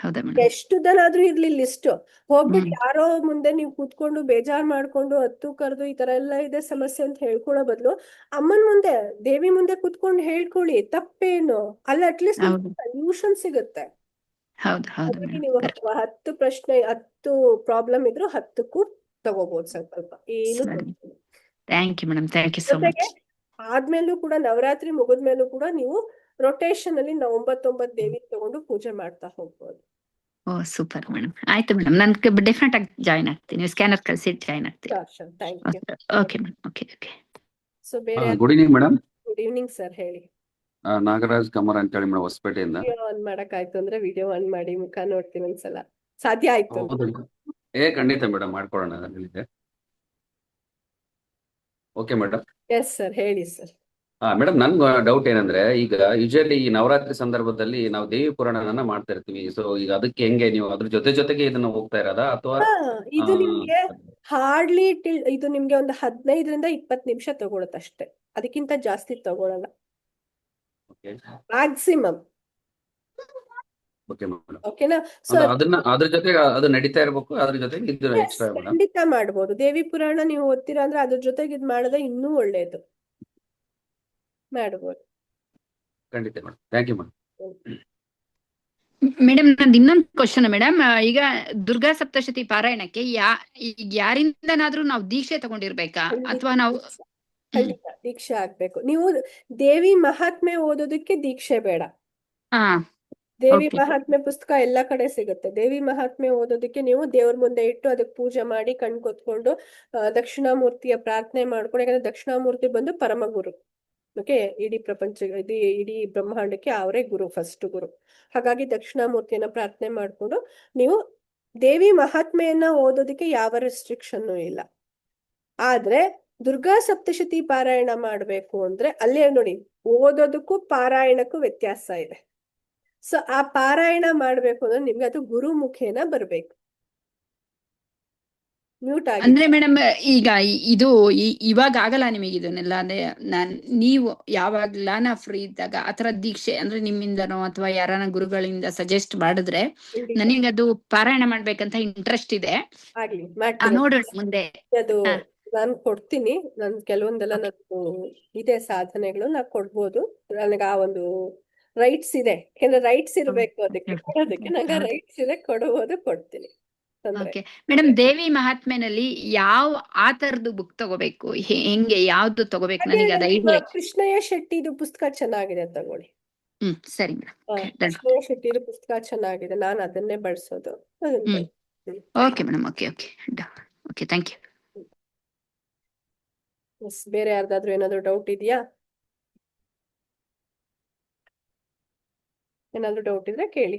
ಹೌದಾ ಮೇಡಮ್? ಎಷ್ಟು ದನ ಆದ್ರೂ ಇರ್ಲಿ ಲಿಸ್ಟ್. ಹೋಗ್ಬಿಟ್ಟು ಹ್ಮ್. ಯಾರೋ ಮುಂದೆ ನೀವು ಕೂತ್ಕೊಂಡು ಬೇಜಾರ್ ಮಾಡ್ಕೊಂಡು ಹತ್ತು ಕರೆದು ಈ ತರ ಎಲ್ಲ ಇದೆ ಸಮಸ್ಯೆ ಅಂತ ಹೇಳ್ಕೊಳ್ಳೋ ಬದಲು ಅಮ್ಮನ್ ಮುಂದೆ ದೇವಿ ಮುಂದೆ ಕೂತ್ಕೊಂಡು ಹೇಳ್ಕೊಳ್ಳಿ, ತಪ್ಪೇನು? ಅಲ್ಲಿ ಅಟ್ಲೀಸ್ಟ್ ಹೌದು ಸೊಲ್ಯೂಷನ್ ಸಿಗುತ್ತೆ. ಹೌದು ಹೌದು ಹಾಗಾಗಿ ಮೇಡಮ್. ನೀವು 10 ಪ್ರಾಬ್ಲಮ್ ಇದ್ರು 10ಕ್ಕೂ ತಗೋಬಹುದು ಸಂಕಲ್ಪ, ಏನು ಸರಿ. ತೊಂದ್ರೆ ಇಲ್ಲ. Thank you madam, thank you so much. ಜೊತೆಗೆ ಆದ್ಮೇಲೂ ಕೂಡ ನವರಾತ್ರಿ ಮುಗಿದ್ಮೇಲೂ ಕೂಡ ನೀವು ರೊಟೇಷನ್ ಅಲ್ಲಿ 9 ದೇವಿ ತಗೊಂಡು ಪೂಜೆ ಮಾಡ್ತಾ ಹೋಗ್ಬೋದು. Oh super madam. ಆಯ್ತು ಮೇಡಮ್, ನಾನು ಡೆಫಿನೆಟ್ ಆಗಿ ಜಾಯ್ನ್ ಆಗ್ತೀನಿ. ಸ್ಕ್ಯಾನರ್ ಕಳಿಸಿ ಜಾಯ್ನ್ ಆಗ್ತೀನಿ. Thank you. Okay madam. Okay okay. So ಬೇರೆ good evening madam. Good evening sir, ಹೇಳಿ. ನಾಗರಾಜ್ ಕಮರ್ ಅಂತ ಹೇಳಿ ಮೇಡಮ್, ಹೊಸಪೇಟೆಯಿಂದ. ವಿಡಿಯೋ ಆನ್ ಮಾಡಕ್ ಆಯ್ತು ಅಂದ್ರೆ ವಿಡಿಯೋ ಆನ್ ಮಾಡಿ ಮುಖ ನೋಡ್ತೀನಿ ಒಂದ್ಸಲ, ಸಾಧ್ಯ ಆಯ್ತು ಅಂತ. ಹೌದು. ಖಂಡಿತ ಮೇಡಮ್, ಮಾಡ್ಕೊಡೋಣ ಹೇಳಿದ್ದೆ. Okay madam. ಎಸ್ ಸರ್, ಹೇಳಿ ಸರ್. ಮೇಡಮ್, ನನ್ ಡೌಟ್ ಏನಂದ್ರೆ, ಈಗ ಯೂಶಲಿ ಈ ನವರಾತ್ರಿ ಸಂದರ್ಭದಲ್ಲಿ ನಾವು ದೇವಿ ಪುರಾಣನ ಮಾಡ್ತಾ ಇರ್ತೀವಿ. ಸೊ ಈಗ ಅದಕ್ಕೆ ಹೆಂಗೆ ನೀವು ಅದ್ರ ಜೊತೆಗೆ ಇದನ್ನ ಹೋಗ್ತಾ ಇರೋದಾ, ಅಥವಾ ಇದು ನಿಮ್ಗೆ ಹಾರ್ಡ್ಲಿ ಇದು ನಿಮ್ಗೆ ಒಂದು 15ರಿಂದ 20 ನಿಮಿಷ ತಗೊಳುತ್ತೆ ಅಷ್ಟೇ, ಅದಕ್ಕಿಂತ ಜಾಸ್ತಿ ತಗೊಳಲ್ಲ ಮ್ಯಾಕ್ಸಿಮಮ್. Okay madam. ಓಕೆನಾ? ಸೊ ಅದನ್ನ ಅದ್ರ ಜೊತೆಗೆ ಅದು ನಡೀತಾ ಇರ್ಬೇಕು, ಅದ್ರ ಜೊತೆಗೆ ಇದು ಎಕ್ಸ್ಟ್ರಾ ಮೇಡಮ್. ಖಂಡಿತ ಮಾಡ್ಬೋದು. ದೇವಿ ಪುರಾಣ ನೀವು ಓದ್ತೀರಾ ಅಂದ್ರೆ ಅದ್ರ ಜೊತೆಗೆ ಇದ್ ಮಾಡಿದ್ರೆ ಇನ್ನೂ ಒಳ್ಳೇದು, ಮಾಡ್ಬೋದು. ಖಂಡಿತ madam, thank you madam. Madam ನಂದು ಇನ್ನೊಂದು ಕ್ವಶನ್ ಮೇಡಮ್. ಈಗ ದುರ್ಗಾ ಸಪ್ತಶತಿ ಪಾರಾಯಣಕ್ಕೆ ಯಾರಿಂದನಾದ್ರೂ ನಾವು ದೀಕ್ಷೆ ತಗೊಂಡಿರ್ಬೇಕಾ, ಅಥವಾ ನಾವು? ಖಂಡಿತ ದೀಕ್ಷೆ ಆಗ್ಬೇಕು. ನೀವು ದೇವಿ ಮಹಾತ್ಮೆ ಓದೋದಕ್ಕೆ ದೀಕ್ಷೆ ಬೇಡ. ದೇವಿ Okay. ಮಹಾತ್ಮೆ ಪುಸ್ತಕ ಎಲ್ಲಾ ಕಡೆ ಸಿಗುತ್ತೆ. ದೇವಿ ಮಹಾತ್ಮೆ ಓದೋದಕ್ಕೆ ನೀವು ದೇವ್ರ ಮುಂದೆ ಇಟ್ಟು ಅದಕ್ಕೆ ಪೂಜೆ ಮಾಡಿ ಕಣ್ ಕೊತ್ಕೊಂಡು ದಕ್ಷಿಣಾಮೂರ್ತಿಯ ಪ್ರಾರ್ಥನೆ ಮಾಡ್ಕೊಂಡು, ಯಾಕಂದ್ರೆ ದಕ್ಷಿಣಾಮೂರ್ತಿ ಬಂದು ಪರಮ ಗುರು. ಓಕೆ, ಇಡೀ ಪ್ರಪಂಚ ಇಡೀ ಬ್ರಹ್ಮಾಂಡಕ್ಕೆ ಅವರೇ ಗುರು, ಫಸ್ಟ್ ಗುರು. ಹಾಗಾಗಿ ದಕ್ಷಿಣಾಮೂರ್ತಿಯನ್ನ ಪ್ರಾರ್ಥನೆ ಮಾಡ್ಕೊಂಡು ನೀವು ದೇವಿ ಮಹಾತ್ಮೆಯನ್ನ ಓದೋದಕ್ಕೆ ಯಾವ ರೆಸ್ಟ್ರಿಕ್ಷನ್ ಇಲ್ಲ. ಆದ್ರೆ ದುರ್ಗಾ ಸಪ್ತಶತಿ ಪಾರಾಯಣ ಮಾಡ್ಬೇಕು ಅಂದ್ರೆ ಅಲ್ಲೇ ನೋಡಿ, ಓದೋದಕ್ಕೂ ಪಾರಾಯಣಕ್ಕೂ ವ್ಯತ್ಯಾಸ ಇದೆ. ಸೊ ಆ ಪಾರಾಯಣ ಮಾಡ್ಬೇಕು ಅಂದ್ರೆ ನಿಮ್ಗೆ ಅದು ಗುರು ಮುಖೇನ ಬರ್ಬೇಕು. ಮ್ಯೂಟ್ ಆಗಿ. ಅಂದ್ರೆ ಮೇಡಮ್, ಈಗ ಇದು ಇವಾಗ ಆಗಲ್ಲ ನಿಮಗೆ ಇದನ್ನೆಲ್ಲ, ಅಂದ್ರೆ ನೀವು ಯಾವಾಗ್ಲಾನ ಫ್ರೀ ಇದ್ದಾಗ ಆತರ ದೀಕ್ಷೆ ಅಂದ್ರೆ ನಿಮ್ಮಿಂದನೋ ಅಥವಾ ಯಾರನ ಗುರುಗಳಿಂದ ಸಜೆಸ್ಟ್ ಮಾಡಿದ್ರೆ ನನಗೆ ಅದು ಪಾರಾಯಣ ಮಾಡ್ಬೇಕಂತ ಇಂಟ್ರೆಸ್ಟ್ ಇದೆ. ಆಗ್ಲಿ, ಮಾಡ್ತೀನಿ. ನೋಡೋಣ ಮುಂದೆ. ಅದು ನಾನು ಕೊಡ್ತೀನಿ. ನನ್ ಕೆಲವೊಂದೆಲ್ಲ ನನಗೂ ಇದೆ ಸಾಧನೆಗಳು, ನಾ ಕೊಡ್ಬೋದು. ನನಗ ಆ ಒಂದು ರೈಟ್ಸ್ ಇದೆ, ಯಾಕಂದ್ರೆ ರೈಟ್ಸ್ ಇರ್ಬೇಕು ಅದಕ್ಕೆ ಕೊಡೋದಕ್ಕೆ. ನಂಗೆ ರೈಟ್ಸ್ ಇದೆ, ಕೊಡ್ತೀನಿ. ಓಕೆ ಮೇಡಮ್, ದೇವಿ ಮಹಾತ್ಮೆನಲ್ಲಿ ಯಾವ ಆತರದ್ದು ಬುಕ್ ತಗೋಬೇಕು, ಹೆಂಗೆ ಯಾವ್ದು ತಗೋಬೇಕು? ನನಗೆ ಅದು ಐಡಿಯಾ. ಕೃಷ್ಣಯ್ಯ ಶೆಟ್ಟಿದು ಪುಸ್ತಕ ಚೆನ್ನಾಗಿದೆ, ತಗೊಳ್ಳಿ. ಸರಿ ಮೇಡಮ್. ಕೃಷ್ಣಯ್ಯ ಶೆಟ್ಟಿದು ಪುಸ್ತಕ ಚೆನ್ನಾಗಿದೆ, ನಾನು ಅದನ್ನೇ ಬಳಸೋದು. Okay madam. Okay okay okay, thank you. ಬೇರೆ ಯಾರ್ದಾದ್ರೂ ಏನಾದ್ರು ಡೌಟ್ ಇದೆಯಾ? ಏನಾದ್ರು ಡೌಟ್ ಇದ್ರೆ ಕೇಳಿ.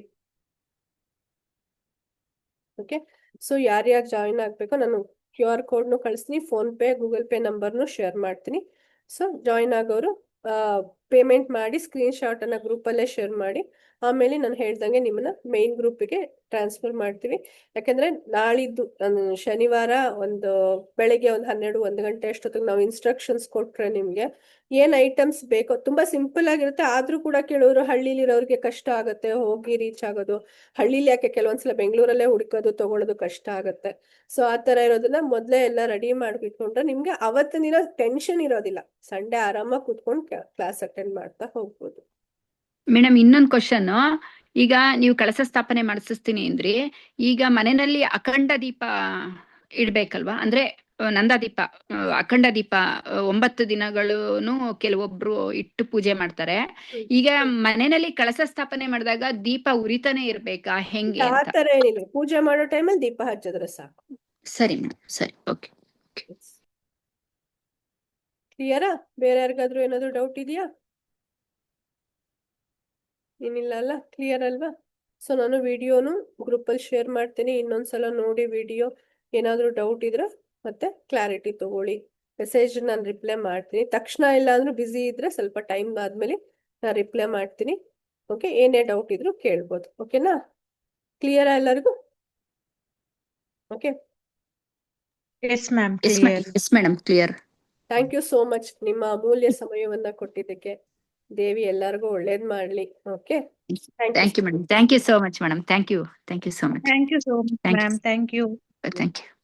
ಓಕೆ, ಸೊ ಯಾರ್ಯಾರು ಜಾಯಿನ್ ಆಗ್ಬೇಕೋ ನಾನು QR ಕೋಡ್ನು ಕಳಿಸ್ತೀನಿ, ಫೋನ್ ಪೇ ಗೂಗಲ್ ಪೇ ನಂಬರ್ನು ಶೇರ್ ಮಾಡ್ತೀನಿ. ಸೊ ಜಾಯಿನ್ ಆಗೋರು ಪೇಮೆಂಟ್ ಮಾಡಿ ಸ್ಕ್ರೀನ್ ಶಾಟ್ ಅನ್ನ ಗ್ರೂಪ್ ಅಲ್ಲೇ ಶೇರ್ ಮಾಡಿ, ಆಮೇಲೆ ನಾನು ಹೇಳ್ದಂಗೆ ನಿಮ್ಮನ್ನ ಮೇನ್ ಗ್ರೂಪಿಗೆ ಟ್ರಾನ್ಸ್ಫರ್ ಮಾಡ್ತೀವಿ. ಯಾಕಂದ್ರೆ ನಾಳಿದ್ದು ಶನಿವಾರ ಒಂದು ಬೆಳಗ್ಗೆ ಒಂದು 12-1 ಗಂಟೆ ಅಷ್ಟೊತ್ತಿಗೆ ನಾವು ಇನ್ಸ್ಟ್ರಕ್ಷನ್ಸ್ ಕೊಟ್ರೆ ನಿಮ್ಗೆ ಏನ್ ಐಟಮ್ಸ್ ಬೇಕೋ, ತುಂಬಾ ಸಿಂಪಲ್ ಆಗಿರುತ್ತೆ. ಆದ್ರೂ ಕೂಡ ಕೆಲವರು ಹಳ್ಳಿಲಿರೋರಿಗೆ ಕಷ್ಟ ಆಗುತ್ತೆ ಹೋಗಿ ರೀಚ್ ಆಗೋದು. ಹಳ್ಳಿಲಿ ಯಾಕೆ, ಕೆಲವೊಂದ್ಸಲ ಬೆಂಗಳೂರಲ್ಲೇ ಹುಡುಕೋದು ತಗೊಳ್ಳೋದು ಕಷ್ಟ ಆಗುತ್ತೆ. ಸೊ ಆತರ ಇರೋದನ್ನ ಮೊದ್ಲೇ ಎಲ್ಲ ರೆಡಿ ಮಾಡ್ಬಿಟ್ಕೊಂಡ್ರೆ ನಿಮ್ಗೆ ಅವತ್ತಿನ ದಿನ ಟೆನ್ಷನ್ ಇರೋದಿಲ್ಲ. ಸಂಡೇ ಆರಾಮಾಗಿ ಕೂತ್ಕೊಂಡು ಕ್ಲಾಸ್ ಅಟೆಂಡ್ ಮಾಡ್ತಾ ಹೋಗ್ಬೋದು. ಮೇಡಮ್ ಇನ್ನೊಂದು ಕ್ವಶನ್, ಈಗ ನೀವು ಕಳಸ ಸ್ಥಾಪನೆ ಮಾಡಿಸ್ತೀನಿ ಅಂದ್ರಿ, ಈಗ ಮನೆಯಲ್ಲಿ ಅಖಂಡ ದೀಪ ಇಡ್ಬೇಕಲ್ವಾ? ಅಂದ್ರೆ ನಂದಾದೀಪ, ಅಖಂಡ ದೀಪ 9 ದಿನಗಳೂನು ಕೆಲವೊಬ್ರು ಇಟ್ಟು ಪೂಜೆ ಮಾಡ್ತಾರೆ. ಈಗ ಮನೆಯಲ್ಲಿ ಕಳಸ ಸ್ಥಾಪನೆ ಮಾಡಿದಾಗ ದೀಪ ಉರಿತಾನೆ ಇರ್ಬೇಕಾ, ಹೆಂಗೆ ಅಂತ? ಆತರ ಏನಿಲ್ಲ, ಪೂಜೆ ಮಾಡೋ ಟೈಮಲ್ಲಿ ದೀಪ ಹಚ್ಚಿದ್ರೆ ಸಾಕು. ಸರಿ ಮೇಡಮ್, ಸರಿ, ಓಕೆ. ಕ್ಲಿಯರಾ? ಬೇರೆ ಯಾರಿಗಾದ್ರೂ ಏನಾದ್ರು ಡೌಟ್ ಇದೆಯಾ? ಏನಿಲ್ಲ ಅಲ್ಲ, ಕ್ಲಿಯರ್ ಅಲ್ವಾ? ಸೊ ನಾನು ವಿಡಿಯೋನು ಗ್ರೂಪ್ ಅಲ್ಲಿ ಶೇರ್ ಮಾಡ್ತೀನಿ, ಇನ್ನೊಂದ್ಸಲ ನೋಡಿ ವಿಡಿಯೋ. ಏನಾದ್ರು ಡೌಟ್ ಇದ್ರೆ ಮತ್ತೆ ಕ್ಲಾರಿಟಿ ತಗೊಳ್ಳಿ. ಮೆಸೇಜ್ ನಾನು ರಿಪ್ಲೈ ಮಾಡ್ತೀನಿ ತಕ್ಷಣ, ಇಲ್ಲ ಅಂದ್ರೆ ಬಿಸಿ ಇದ್ರೆ ಸ್ವಲ್ಪ ಟೈಮ್ ಆದ್ಮೇಲೆ ನಾನು ರಿಪ್ಲೈ ಮಾಡ್ತೀನಿ. ಓಕೆ, ಏನೇ ಡೌಟ್ ಇದ್ರು ಕೇಳ್ಬೋದು. ಓಕೆನಾ? ಕ್ಲಿಯರ್ ಎಲ್ಲರಿಗೂ? Okay, yes ma'am, yes madam, clear. Thank you so much ನಿಮ್ಮ ಅಮೂಲ್ಯ ಸಮಯವನ್ನ ಕೊಟ್ಟಿದ್ದಕ್ಕೆ. ದೇವಿ ಎಲ್ಲರಿಗೂ ಒಳ್ಳೇದ್ ಮಾಡ್ಲಿ. Okay, thank you. Thank you madam, thank you so much madam, thank you so much, Thank you so much, Thank you. ma'am. Thank you. Thank you.